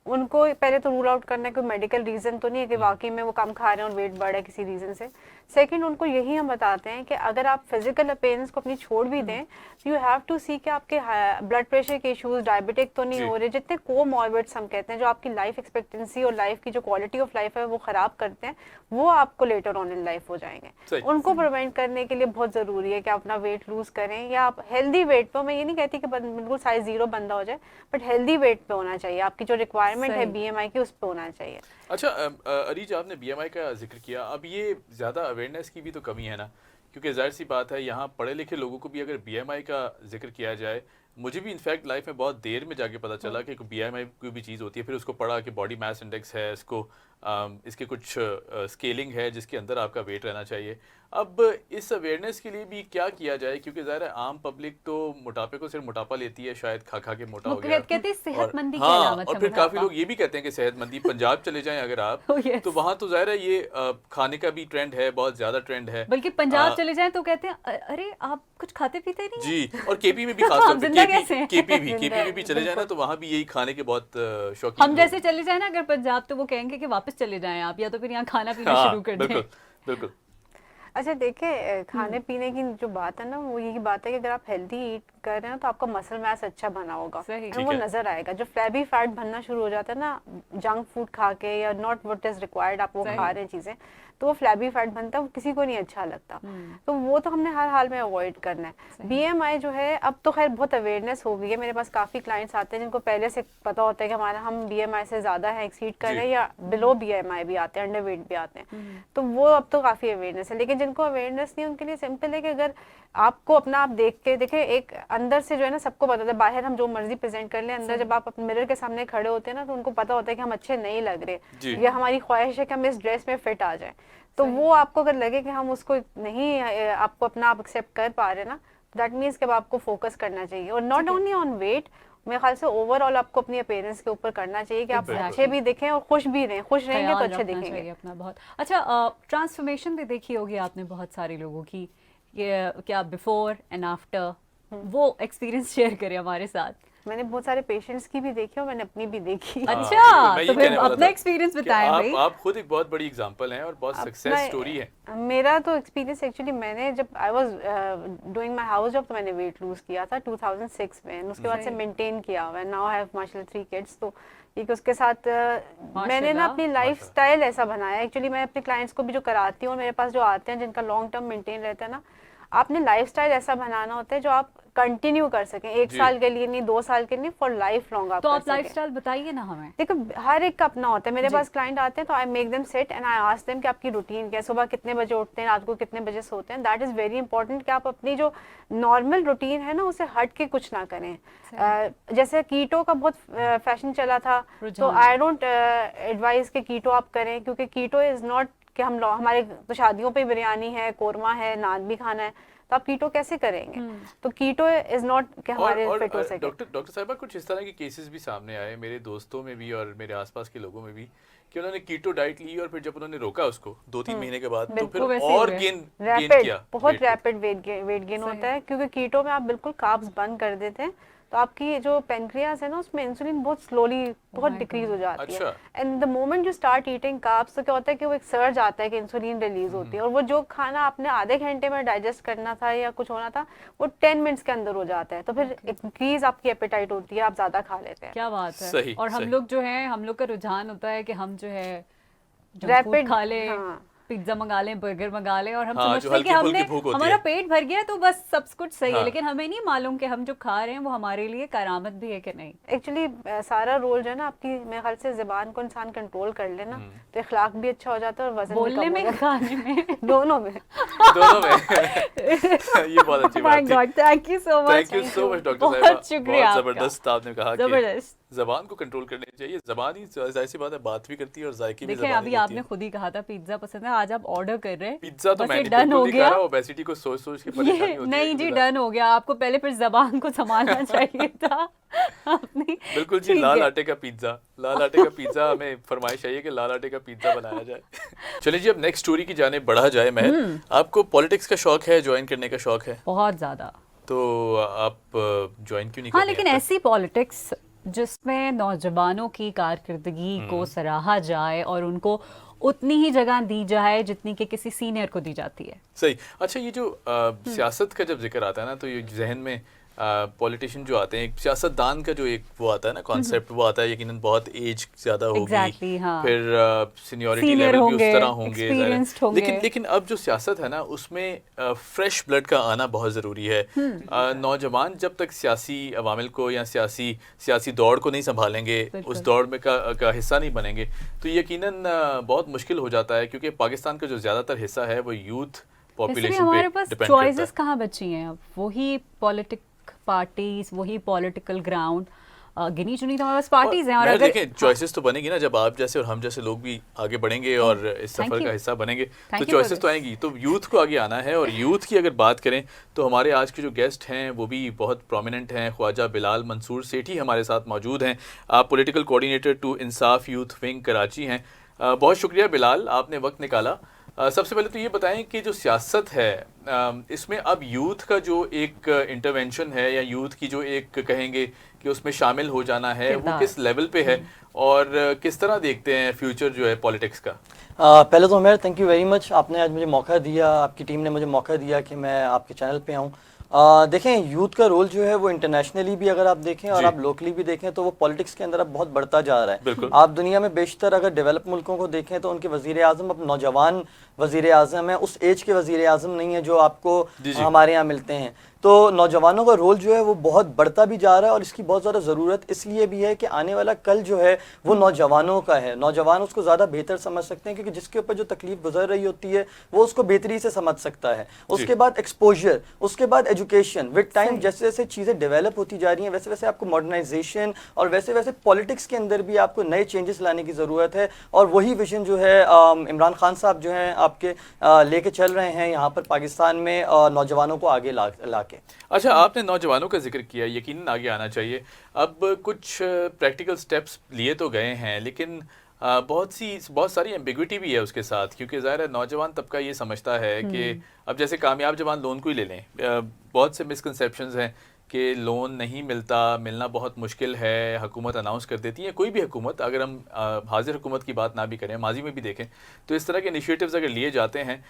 उनको पहले तो रूल आउट करना है कोई मेडिकल रीजन तो नहीं है कि वाकई में वो कम खा रहे हैं और वेट बढ़ा है किसी रीजन से। सेकंड, उनको यही हम बताते हैं कि अगर आप फिजिकल अपीयरेंस को अपनी छोड़ भी दें तो यू हैव टू सी कि आपके ब्लड प्रेशर के इश्यूज, डायबिटिक तो नहीं हो रहे, जितने कोमॉर्बिड्स हम कहते हैं जो आपकी लाइफ एक्सपेक्टेंसी और लाइफ की जो क्वालिटी ऑफ लाइफ है वो खराब करते हैं, वो आपको लेटर ऑन इन लाइफ हो जाएंगे। उनको प्रिवेंट करने के लिए बहुत जरूरी है कि आप अपना वेट लूज करें, या आप हेल्दी वेट पे, मैं ये नहीं कहती कि बिल्कुल साइज 0 बंदा हो जाए, बट हेल्दी वेट पे होना चाहिए, आपकी जो रिक्वायरमेंट है बीएमआई की उस पे होना चाहिए। अच्छा अरीज, आपने बीएमआई का जिक्र किया, अब ये ज़्यादा अवेयरनेस की भी तो कमी है ना, क्योंकि जाहिर सी बात है यहाँ पढ़े लिखे लोगों को भी अगर बीएमआई का जिक्र किया जाए, मुझे भी इनफैक्ट लाइफ में बहुत देर में जाके पता चला कि बीएमआई कोई भी चीज़ होती है, फिर उसको पढ़ा कि बॉडी मास इंडेक्स है, इसके कुछ स्केलिंग है जिसके अंदर आपका वेट रहना चाहिए। अब इस अवेयरनेस के लिए भी क्या किया जाए, क्योंकि ज़ाहिर है आम पब्लिक तो मोटापे को सिर्फ मोटापा लेती है, शायद खा खा के मोटा हो गया, कहते हैं सेहतमंदी की हाँ, अलामत है और फिर मोटापा। काफ़ी लोग ये भी कहते हैं कि सेहतमंदी, पंजाब चले जाएं अगर आप तो वहाँ तो ज़ाहिर है ये खाने का भी ट्रेंड है, बहुत ज़्यादा ट्रेंड है। बल्कि पंजाब चले जाएं तो कहते हैं अरे आप कुछ खाते पीते नहीं जी, और केपी में भी खास तौर पे केपी भी चले जाए ना तो वहाँ भी यही खाने के बहुत शौकीन। हम जैसे चले जाए ना अगर पंजाब तो वो कहेंगे कि वापस चले जाएं आप, या तो फिर यहाँ खाना पीना शुरू कर दें। बिल्कुल। अच्छा देखिए, खाने पीने की जो बात है ना वो यही बात है कि अगर आप हेल्दी ईट कर रहे हैं तो आपका मसल मास अच्छा बना होगा सही। और ठीक वो है। नजर आएगा। जो फ्लैबी फैट बनना शुरू हो जाता है ना जंक फूड खा के या नॉट व्हाट इज रिक्वायर्ड, आप वो सही। खा रहे हैं चीजें, तो वो फ्लैबी फैट बनता है, वो किसी को नहीं अच्छा लगता। तो वो तो हमने हर हाल में अवॉइड करना है। BMI जो है अब तो खैर बहुत अवेयरनेस हो गई है, मेरे पास काफी क्लाइंट्स आते हैं जिनको पहले से पता होता है कि हमारा हम BMI से ज्यादा है, एक्सीड कर जी। रहे हैं, या बिलो BMI भी आते हैं, अंडर वेट भी आते हैं। तो वो अब तो काफी अवेयरनेस है। लेकिन जिनको अवेयरनेस नहीं, उनके लिए सिंपल है कि अगर आपको अपना आप देख के देखे, एक अंदर से जो है ना सबको पता होता है, बाहर हम जो मर्जी प्रेजेंट कर लें, अंदर जब आप अपने मिरर के सामने खड़े होते हैं ना तो उनको पता होता है कि हम अच्छे नहीं लग जी। रहे, या हमारी ख्वाहिश है कि हम इस ड्रेस में फिट आ जाए। तो वो आपको अगर लगे कि हम उसको नहीं आपको अपना आप एक्सेप्ट कर पा रहे ना, दैट मीन्स कि अब आपको फोकस करना चाहिए। और नॉट ओनली ऑन वेट, मेरे ख्याल से ओवरऑल आपको अपनी अपीयरेंस के ऊपर करना चाहिए कि आप बिल्कुल। अच्छे भी दिखें और खुश भी रहें। खुश रहेंगे तो ख्याल अच्छे रखना दिखेंगे। चाहिए अपना बहुत। अच्छा, ट्रांसफॉर्मेशन भी देखी होगी आपने बहुत सारे लोगों की, ये क्या बिफोर एंड आफ्टर, वो एक्सपीरियंस शेयर करें हमारे साथ। मैंने बहुत सारे पेशेंट्स की भी देखी और मैंने अपनी भी देखी। हाँ, अच्छा, मैं तो ये फिर कहने वाला अपना था एक्सपीरियंस कि बताएं भाई। आप खुद एक बहुत बड़ी एग्जांपल हैं और बहुत सक्सेस स्टोरी है। मेरा तो एक्सपीरियंस एक्चुअली, मैंने जब I was doing my house job तो मैंने वेट लूज किया था 2006 में, उसके बाद से सही। मेंटेन किया हुआ है। नाउ आई हैव माशाल्लाह 3 किड्स। तो एक उसके साथ मैंने ना माशाल्लाह। अपनी लाइफस्टाइल ऐसा बनाया। एक्चुअली मैं अपने क्लाइंट्स को भी जो कराती हूँ और मेरे पास जो आते हैं जिनका लॉन्ग टर्म मेंटेन रहता है ना, आपने लाइफस्टाइल ऐसा बनाना होता है जो आप कंटिन्यू कर सकें, 1 जी। साल के लिए नहीं, 2 साल के लिए, फॉर लाइफ लॉन्ग आप तो कर आप सकें। लाइफस्टाइल बताइए ना हमें। देखो हर एक का अपना होता है। मेरे जी। पास क्लाइंट आते हैं तो I make them sit and I ask them कि आपकी रूटीन क्या है, सुबह कितने बजे उठते हैं, रात को कितने बजे सोते हैं। दैट इज वेरी इंपॉर्टेंट कि आप अपनी जो नॉर्मल रूटीन है ना उसे हट के कुछ ना करें। जैसे कीटो का बहुत फैशन चला था, तो रुझान। आई डोंट एडवाइज कि कीटो आप करें, क्योंकि कीटो इज नॉट कि हम हमारे तो शादियों पे बिरयानी है, कोरमा है, नान भी खाना है, तो आप कीटो कैसे करेंगे? तो कीटो इज नॉट कि हमारे फिट हो सके। डॉक्टर साहिबा, कुछ इस तरह के केसेस भी सामने आए मेरे दोस्तों में भी और मेरे आसपास के लोगों में भी कि उन्होंने कीटो डाइट ली और फिर जब उन्होंने रोका उसको 2-3 महीने के बाद, तो बिल्कुल फिर वैसे ही और हुए। गेन रैपिड, किया बहुत weight को। रैपिड वेट गेन होता है, क्योंकि कीटो में आप बिल्कुल कार्ब्स बंद कर देते हैं, तो आपकी जो पेनक्रियाज है ना उसमें इंसुलिन बहुत स्लोली बहुत my डिक्रीज हो जाती है। अच्छा। And the moment you start eating carbs, तो क्या होता है कि वो एक सर्ज आता है कि इंसुलिन रिलीज होती है, और वो जो खाना आपने आधे घंटे में डाइजेस्ट करना था या कुछ होना था, वो 10 मिनट्स के अंदर हो जाता है। तो फिर इंक्रीज आपकी एपेटाइट होती है, आप ज्यादा खा लेते हैं। क्या बात है। सही, और हम सही। लोग जो है, हम लोग का रुझान होता है कि हम जो है Rapid, रैपिड खा ले, हाँ। पिज्जा मंगा लें, बर्गर मंगा लें, और हम हाँ, जो समझते हैं कि हल्की-फुल्की हमने भूख होती हमारा है। पेट भर गया तो बस सब कुछ सही है, हाँ। लेकिन हमें नहीं मालूम कि हम जो खा रहे हैं वो हमारे लिए करामत भी है कि नहीं। एक्चुअली सारा रोल जो है ना आपकी, मेरे ख्याल से ज़बान को इंसान कंट्रोल कर लेना तो इखलाक भी अच्छा हो जाता है और वजन भी बोलने कम हो में, जाता खाने में। है। दोनों में। दोनों में ये बहुत अच्छी माय बात थी। God, thank you so much. Thank you so much doctor साहिबा, बहुत शुक्रिया बहुत आपका। जबरदस्त आपने कहा कि जबरदस्त। जबान को कंट्रोल करनी चाहिए। जबान ही जाहिर सी बात है बात भी करती है और जायके भी देखिए जबान अभी ही आपने देती है। खुद ही कहा था पिज्जा पसंद है, आज आप ऑर्डर कर रहे हैं। पिज्जा तो बस मैंने ये डन बिल्कुल हो नहीं गया। खा रहा, ओबेसिटी को सोच के परेशानी ये होती है। नहीं जी, कि डन हो गया। आपको पहले फिर जबान को संभालना चाहिए था। आपने बिल्कुल जी, ठीक लाल है। आटे का पिज्जा, लाल आटे का पिज्जा, हमें फरमाइश आई है कि लाल आटे का पिज्जा बनाया जाए। चलिए जी, अब नेक्स्ट स्टोरी की जाने बढ़ा जाए। महक, आपको पॉलिटिक्स का शौक है, ज्वाइन करने का शौक है, बहुत ज्यादा। तो आप ज्वाइन क्यों नहीं कर हाँ, रहे लेकिन हैं? ऐसी पॉलिटिक्स जिसमें नौजवानों की कारकर्दगी को सराहा जाए और उनको उतनी ही जगह दी जाए जितनी कि किसी सीनियर को दी जाती है। सही। अच्छा, ये जो सियासत का जब जिक्र आता है ना, तो ये जहन में पॉलिटिशियन जो आते हैं, सियासतदान का जो एक वो आता है ना कॉन्सेप्ट, वो आता है यकीनन बहुत एज ज़्यादा होगी, Exactly, हाँ। फिर सीनियरिटी Senior लेवल भी उस होंगे, तरह होंगे, experienced होंगे। लेकिन अब जो सियासत है ना उसमें फ्रेश ब्लड का आना बहुत ज़रूरी है। नौजवान जब तक सियासी अवामिल को या सियासी दौड़ को नहीं संभालेंगे, उस दौड़ में का हिस्सा नहीं बनेंगे, तो यकीनन बहुत मुश्किल हो जाता है, क्योंकि पाकिस्तान का जो ज़्यादातर हिस्सा है वो यूथ पॉपुलेशन हमारे पे पास डिपेंड करता चॉइसेस है। कहाँ बची हैं अब? वही पॉलिटिक पार्टीज, वही पॉलिटिकल ग्राउंड, गिनी चुनी तो हमारे पास पार्टीज हैं। और मैं अगर देखें चॉइसेस तो बनेगी ना, जब आप जैसे और हम जैसे लोग भी आगे बढ़ेंगे और इस thank सफर you. का हिस्सा बनेंगे, Thank तो you चॉइसेस for तो आएंगी। तो यूथ को आगे आना है, और यूथ की अगर बात करें तो हमारे आज के जो गेस्ट हैं वो भी बहुत प्रोमिनेंट हैं। ख्वाजा बिलाल मंसूर सेठी हमारे साथ मौजूद हैं। आप political coordinator to Insaf youth wing Karachi हैं। बहुत शुक्रिया बिलाल, आपने वक्त निकाला। सबसे पहले तो ये बताएं कि जो सियासत है इसमें अब यूथ का जो एक इंटरवेंशन है, या यूथ की जो एक कहेंगे कि उसमें शामिल हो जाना है, वो किस लेवल पे है और किस तरह देखते हैं फ्यूचर जो है पॉलिटिक्स का? पहले तो उमेर, थैंक यू वेरी मच, आपने आज मुझे मौका दिया, आपकी टीम ने मुझे मौका दिया कि मैं आपके चैनल पे आऊँ, देखें, यूथ का रोल जो है वो इंटरनेशनली भी अगर आप देखें और आप लोकली भी देखें तो वो पॉलिटिक्स के अंदर अब बहुत बढ़ता जा रहा है। आप दुनिया में बेशतर अगर डेवलप मुल्कों को देखें तो उनके वजीर आज़म अब नौजवान वजीर आज़म है, उस एज के वजीर आज़म नहीं है जो आपको हमारे यहाँ मिलते हैं। तो नौजवानों का रोल जो है वो बहुत बढ़ता भी जा रहा है और इसकी बहुत ज़्यादा ज़रूरत इसलिए भी है कि आने वाला कल जो है वो नौजवानों का है। नौजवान उसको ज़्यादा बेहतर समझ सकते हैं क्योंकि जिसके ऊपर जो तकलीफ गुजर रही होती है वो उसको बेहतरी से समझ सकता है। उसके बाद एक्सपोजर, उसके बाद एजुकेशन। विद टाइम जैसे जैसे चीज़ें डेवलप होती जा रही हैं वैसे वैसे आपको मॉडर्नाइजेशन और वैसे वैसे पॉलिटिक्स के अंदर भी आपको नए चेंजेस लाने की ज़रूरत है। और वही विजन जो है इमरान खान साहब जो हैं आपके लेके चल रहे हैं यहाँ पर पाकिस्तान में नौजवानों को आगे ला के। अच्छा, आपने नौजवानों का जिक्र किया, यकीनन आगे आना चाहिए। अब कुछ प्रैक्टिकल स्टेप्स लिए तो गए हैं लेकिन बहुत सारी एम्बिग्विटी भी है उसके साथ, क्योंकि ज़ाहिर है नौजवान तबका ये समझता है कि अब जैसे कामयाब जवान लोन को ही ले लें, बहुत से मिसकंसेप्शंस हैं कि लोन नहीं मिलना बहुत मुश्किल है, हुकूमत अनाउंस कर देती है, कोई भी हुकूमत, अगर हम हाजिर हुकूमत की बात ना भी करें, माजी में भी देखें तो इस तरह के इनिशिएटिव्स अगर लिए जाते हैं,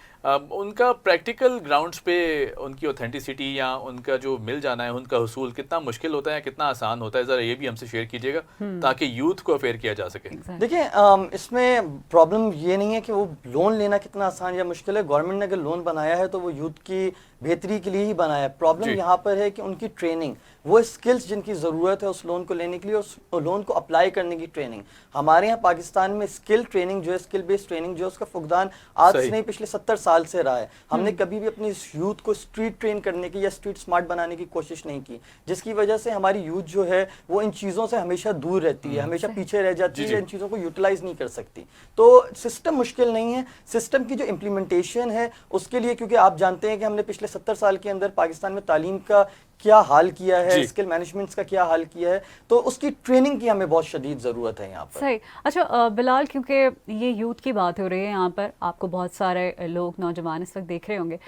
उनका प्रैक्टिकल ग्राउंड्स पे उनकी ऑथेंटिसिटी या उनका जो मिल जाना है उनका हुसूल कितना मुश्किल होता है, कितना आसान होता है, ज़रा ये भी हमसे शेयर कीजिएगा ताकि यूथ को अफेयर किया जा सके। देखिए, इसमें प्रॉब्लम ये नहीं है कि वो लोन लेना कितना आसान या मुश्किल है। गवर्नमेंट ने अगर लोन बनाया है तो वो यूथ की बेहतरी के लिए ही बनाया है। प्रॉब्लम यहाँ पर है कि उनकी ट्रेनिंग, वो स्किल्स जिनकी ज़रूरत है उस लोन को लेने के लिए, उस लोन को अप्लाई करने की ट्रेनिंग। हमारे यहाँ पाकिस्तान में स्किल ट्रेनिंग जो है, स्किल बेस्ड ट्रेनिंग जो है, उसका फुकदान आज से नहीं पिछले 70 साल से रहा है। हमने कभी भी अपनी यूथ को स्ट्रीट ट्रेन करने की या स्ट्रीट स्मार्ट बनाने की कोशिश नहीं की, जिसकी वजह से हमारी यूथ जो है वो इन चीज़ों से हमेशा दूर रहती है, हमेशा पीछे रह जाती है, इन चीज़ों को यूटिलाइज नहीं कर सकती। तो सिस्टम मुश्किल नहीं है, सिस्टम की जो इम्प्लीमेंटेशन है उसके लिए, क्योंकि आप जानते हैं कि हमने पिछले 70 साल के अंदर पाकिस्तान में तालीम का क्या हाल किया है, स्किल मैनेजमेंट का क्या हाल किया है, तो उसकी ट्रेनिंग की हमें बहुत शदीद ज़रूरत है यहाँ पर। सही। अच्छा बिलाल, क्योंकि ये यूथ की बात हो रही है यहाँ पर, आपको बहुत सारे लोग नौजवान इस वक्त देख रहे होंगे,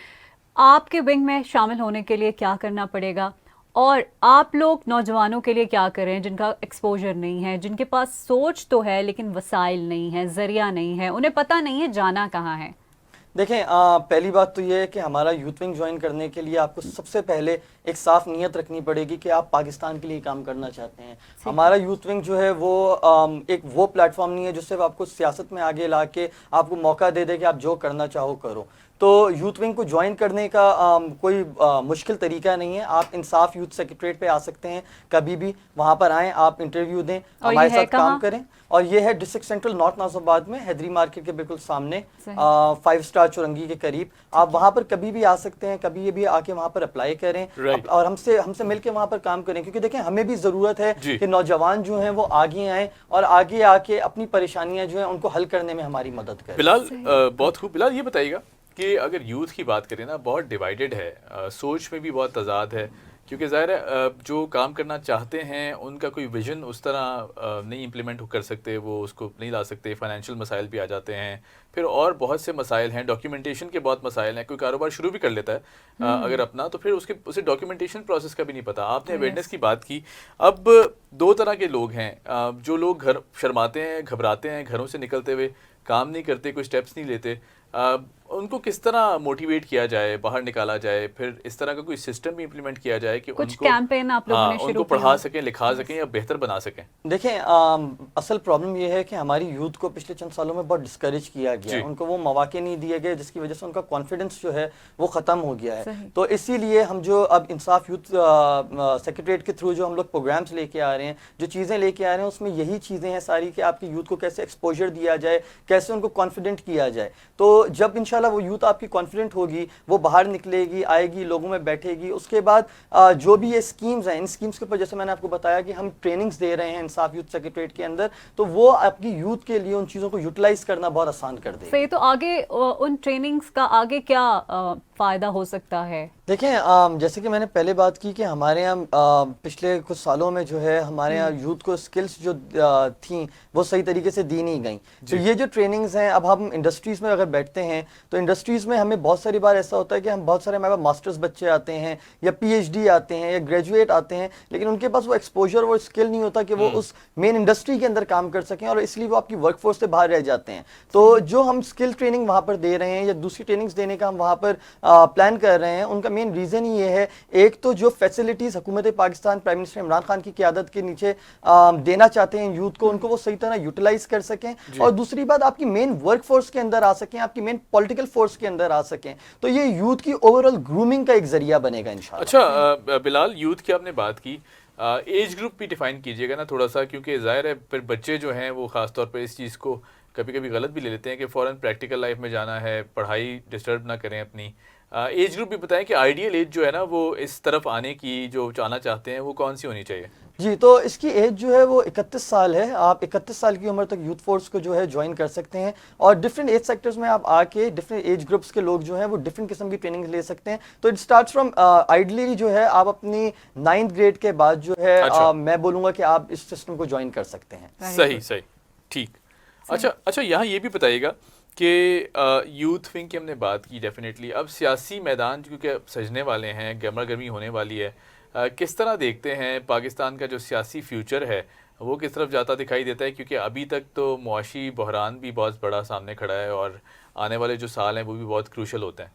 आपके विंग में शामिल होने के लिए क्या करना पड़ेगा और आप लोग नौजवानों के लिए क्या करें जिनका एक्सपोजर नहीं है, जिनके पास सोच तो है लेकिन वसाइल नहीं है, ज़रिया नहीं है, उन्हें पता नहीं है जाना कहाँ है? देखें, पहली बात तो ये है कि हमारा यूथ विंग ज्वाइन करने के लिए आपको सबसे पहले एक साफ नीयत रखनी पड़ेगी कि आप पाकिस्तान के लिए काम करना चाहते हैं। हमारा यूथ विंग जो है वो एक वो प्लेटफॉर्म नहीं है जो सिर्फ आपको सियासत में आगे ला के आपको मौका दे दे कि आप जो करना चाहो करो। तो यूथ विंग को ज्वाइन करने का कोई मुश्किल तरीका नहीं है। आप इंसाफ यूथ सेक्रेटरीट पे आ सकते हैं, कभी भी वहाँ पर आएँ, आप इंटरव्यू दें, हमारे साथ काम करें। और ये है डिस्ट्रिक्ट सेंट्रल नॉर्थ नाजिबाबाद में, हैदरी मार्केट के बिल्कुल सामने, 5 स्टार चुरंगी के करीब। आप वहाँ पर कभी भी आ सकते हैं, कभी भी आके वहाँ पर अप्लाई करें और हमसे मिलके वहाँ पर काम करें, क्योंकि देखें हमें भी ज़रूरत है कि नौजवान जो हैं वो आगे आएँ और आगे आके अपनी परेशानियाँ जो हैं उनको हल करने में हमारी मदद करें। बिलाल, बहुत खूब। बिलाल, ये बताइएगा कि अगर यूथ की बात करें ना, बहुत डिवाइडेड है, सोच में भी बहुत तजाद है, क्योंकि ज़ाहिर है जो काम करना चाहते हैं उनका कोई विजन उस तरह नहीं इम्प्लीमेंट कर सकते, वो उसको नहीं ला सकते, फाइनेंशियल मसाइल भी आ जाते हैं, फिर और बहुत से मसाइल हैं, डॉक्यूमेंटेशन के बहुत मसाइल हैं। कोई कारोबार शुरू भी कर लेता है अगर अपना, तो फिर उसे डॉक्यूमेंटेशन प्रोसेस का भी नहीं पता। आपने अवेयरनेस की बात की। अब 2 तरह के लोग हैं, जो लोग घर शर्माते हैं, घबराते हैं, घरों से निकलते हुए काम नहीं करते, कोई स्टेप्स नहीं लेते, उनको किस तरह मोटिवेट किया जाए, बाहर निकाला जाए, फिर इस तरह का कोई सिस्टम भी इम्प्लीमेंट किया जाए कि कुछ कैंपेन आप लोगों ने शुरू उनको पढ़ा सकें, लिखा सकें या बेहतर बना सकें? देखें, असल प्रॉब्लम ये है कि हमारी यूथ को पिछले चंद सालों में बहुत डिस्करेज किया गया है, उनको वो मौके नहीं दिए गए, जिसकी वजह से उनका कॉन्फिडेंस जो है वो ख़त्म हो गया है। तो इसीलिए हम जो अब इंसाफ यूथ सेक्रेटरीट के थ्रू जो हम लोग प्रोग्राम्स लेके आ रहे हैं, जो चीज़ें लेके आ रहे हैं, उसमें यही चीज़ें हैं सारी कि आपकी यूथ को कैसे एक्सपोजर दिया जाए, कैसे उनको कॉन्फिडेंट किया जाए। तो जब इंशाल्लाह वो यूथ आपकी कॉन्फिडेंट होगी, वो बाहर निकलेगी, आएगी, लोगों में बैठेगी, उसके बाद जो भी ये स्कीम्स हैं, इन स्कीम्स के ऊपर जैसे मैंने आपको बताया कि हम ट्रेनिंग्स दे रहे हैं इंसाफ यूथ सेक्रेटरीट के अंदर, तो वो आपकी यूथ के लिए उन चीज़ों को यूटिलाइज करना बहुत आसान कर देगा। सही। तो आगे उन ट्रेनिंग्स का आगे क्या फ़ायदा हो सकता है? देखें, जैसे कि मैंने पहले बात की कि हमारे यहाँ पिछले कुछ सालों में जो है हमारे यहाँ यूथ को स्किल्स जो थी वो सही तरीके से दी नहीं गई। तो ये जो ट्रेनिंग्स हैं, अब हम इंडस्ट्रीज़ में अगर बैठते हैं तो इंडस्ट्रीज़ में हमें बहुत सारी बार ऐसा होता है कि हम बहुत सारे हमारे पास मास्टर्स बच्चे आते हैं या PhD आते हैं या ग्रेजुएट आते हैं, लेकिन उनके पास वो एक्सपोजर, वो स्किल नहीं होता कि वो उस मेन इंडस्ट्री के अंदर काम कर सकें, और इसलिए वो आपकी वर्कफोर्स से बाहर रह जाते हैं। तो जो हम स्किल ट्रेनिंग वहाँ पर दे रहे हैं या दूसरी ट्रेनिंग्स देने का हम वहाँ पर प्लान कर रहे हैं, उनका मेन रीज़न ही ये है, एक तो जो फैसिलिटीज़ हुकूमत पाकिस्तान प्राइम मिनिस्टर इमरान खान की क़यादत के नीचे देना चाहते हैं यूथ को, उनको वो सही तरह यूटिलाइज कर सकें, और दूसरी बात आपकी मेन वर्क फोर्स के अंदर आ सकें, आपकी मेन पॉलिटिकल फोर्स के अंदर आ सकें, तो ये यूथ की ओवरऑल ग्रूमिंग का एक जरिया बनेगा इंशाल्लाह। अच्छा बिलाल, यूथ की आपने बात की, एज ग्रुप भी डिफाइन कीजिएगा ना थोड़ा सा, क्योंकि ज़ाहिर है फिर बच्चे जो हैं वो ख़ास तौर पे इस चीज़ को कभी कभी गलत भी ले लेते हैं कि फ़ौरन प्रैक्टिकल लाइफ में जाना है, पढ़ाई डिस्टर्ब ना करें अपनी। एज ग्रुप भी बताएं कि आइडियल एज जो है ना वो इस तरफ आने की जो आना चाहते हैं वो कौन सी होनी चाहिए? जी, तो इसकी एज जो है वो 31 साल है। आप 31 साल की उम्र तक यूथ फोर्स को जो है ज्वाइन कर सकते हैं, और डिफरेंट एज सेक्टर्स में आप आके डिफरेंट एज ग्रुप्स के लोग जो हैं वो डिफरेंट किस्म की ट्रेनिंग ले सकते हैं। तो इट स्टार्ट्स फ्रॉम आइडली जो है आप अपनी 9th ग्रेड के बाद जो है मैं बोलूँगा कि आप इस सिस्टम को ज्वाइन कर सकते हैं। सही सही, ठीक। अच्छा, यहाँ ये भी बताइएगा कि यूथ विंग की हमने बात की डेफिनेटली, अब सियासी मैदान क्योंकि अब सजने वाले हैं, गर्मा गर्मी होने वाली है, किस तरह देखते हैं पाकिस्तान का जो सियासी फ्यूचर है वो किस तरफ जाता दिखाई देता है? क्योंकि अभी तक तो मुआशी बहरान भी बहुत बड़ा सामने खड़ा है और आने वाले जो साल हैं वो भी बहुत क्रूशल होते हैं।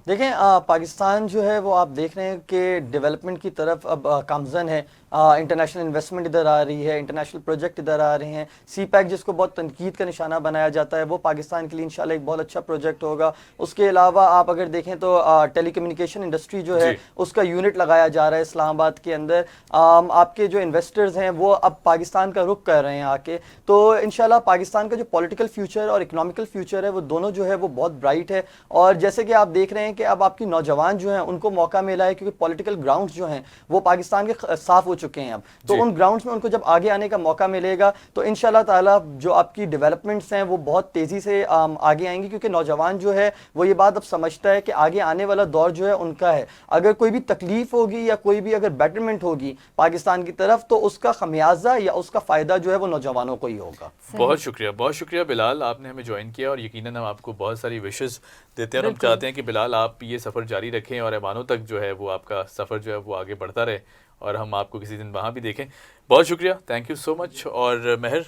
देखें, पाकिस्तान जो है वो आप देख रहे हैं कि डेवलपमेंट की तरफ अब कामज़न है। इंटरनेशनल इन्वेस्टमेंट इधर आ रही है, इंटरनेशनल प्रोजेक्ट इधर आ रहे हैं। CPEC जिसको बहुत तनकीद का निशाना बनाया जाता है, वो पाकिस्तान के लिए इंशाल्लाह एक बहुत अच्छा प्रोजेक्ट होगा। उसके अलावा आप अगर देखें तो टेलीकम्युनिकेशन इंडस्ट्री जो है उसका यूनिट लगाया जा रहा है इस्लामाबाद के अंदर। आपके जो इन्वेस्टर्स हैं वो अब पाकिस्तान का रुख कर रहे हैं आके, तो इंशाल्लाह पाकिस्तान का जो पॉलिटिकल फ्यूचर और इकनॉमिकल फ्यूचर है वो दोनों जो है वो बहुत ब्राइट है। और जैसे कि आप देख रहे हैं कि अब आपकी नौजवान जो हैं उनको मौका मिला है, क्योंकि पॉलिटिकल ग्राउंड्स जो हैं वो पाकिस्तान के साफ हो चुके हैं अब, तो उन ग्राउंड्स में उनको जब आगे आने का मौका मिलेगा तो इंशाल्लाह ताला जो आपकी डेवलपमेंट्स हैं वो बहुत तेज़ी से आगे आएंगी, क्योंकि नौजवान जो है वो ये बात अब समझता है कि आगे आने वाला दौर जो है उनका है। अगर कोई भी तकलीफ होगी या कोई भी अगर बेटरमेंट होगी पाकिस्तान की तरफ, तो उसका खमियाजा या उसका फ़ायदा जो है वो नौजवानों को ही होगा। बहुत शुक्रिया बिलाल, आपने हमें ज्वाइन किया, और यकीनन हम आपको बहुत सारी विशेज़ देते हैं और हम चाहते हैं कि बिलाल आप ये सफ़र जारी रखें और ऐवानों तक जो है वो आपका सफ़र जो है वो आगे बढ़ता रहे और हम आपको किसी दिन वहाँ भी देखें। बहुत शुक्रिया, थैंक यू सो मच। और महर,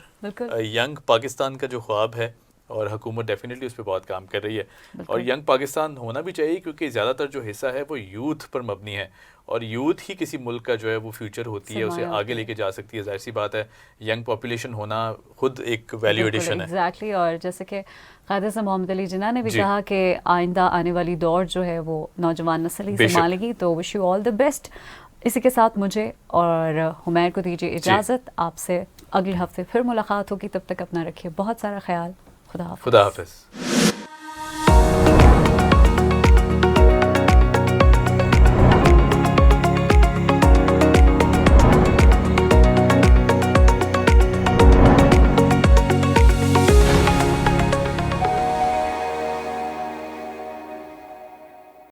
यंग पाकिस्तान का जो ख्वाब है और हुकूमत डेफिनेटली उस पर बहुत काम कर रही है, और यंग पाकिस्तान होना भी चाहिए, क्योंकि ज़्यादातर जो हिस्सा है वो यूथ पर मबनी है, और यूथ ही किसी मुल्क का जो है वो फ्यूचर होती है, उसे आगे लेके जा सकती है। जाहिर सी बात है, यंग पॉपुलेशन होना खुद एक वैल्यू एडिशन है। एग्जैक्टली, और जैसे कि क़ायद आज़म मोहम्मद अली जिन्ना ने भी कहा कि आइंदा आने वाली दौर जो है वो नौजवान नस्ल ही संभालेगी। तो wish you all the best. इसी के साथ मुझे और हुमैर को दीजिए इजाज़त, आपसे अगले हफ्ते फिर मुलाकात होगी, तब तक अपना रखिए बहुत सारा ख्याल। खुदा हाफ़िज़।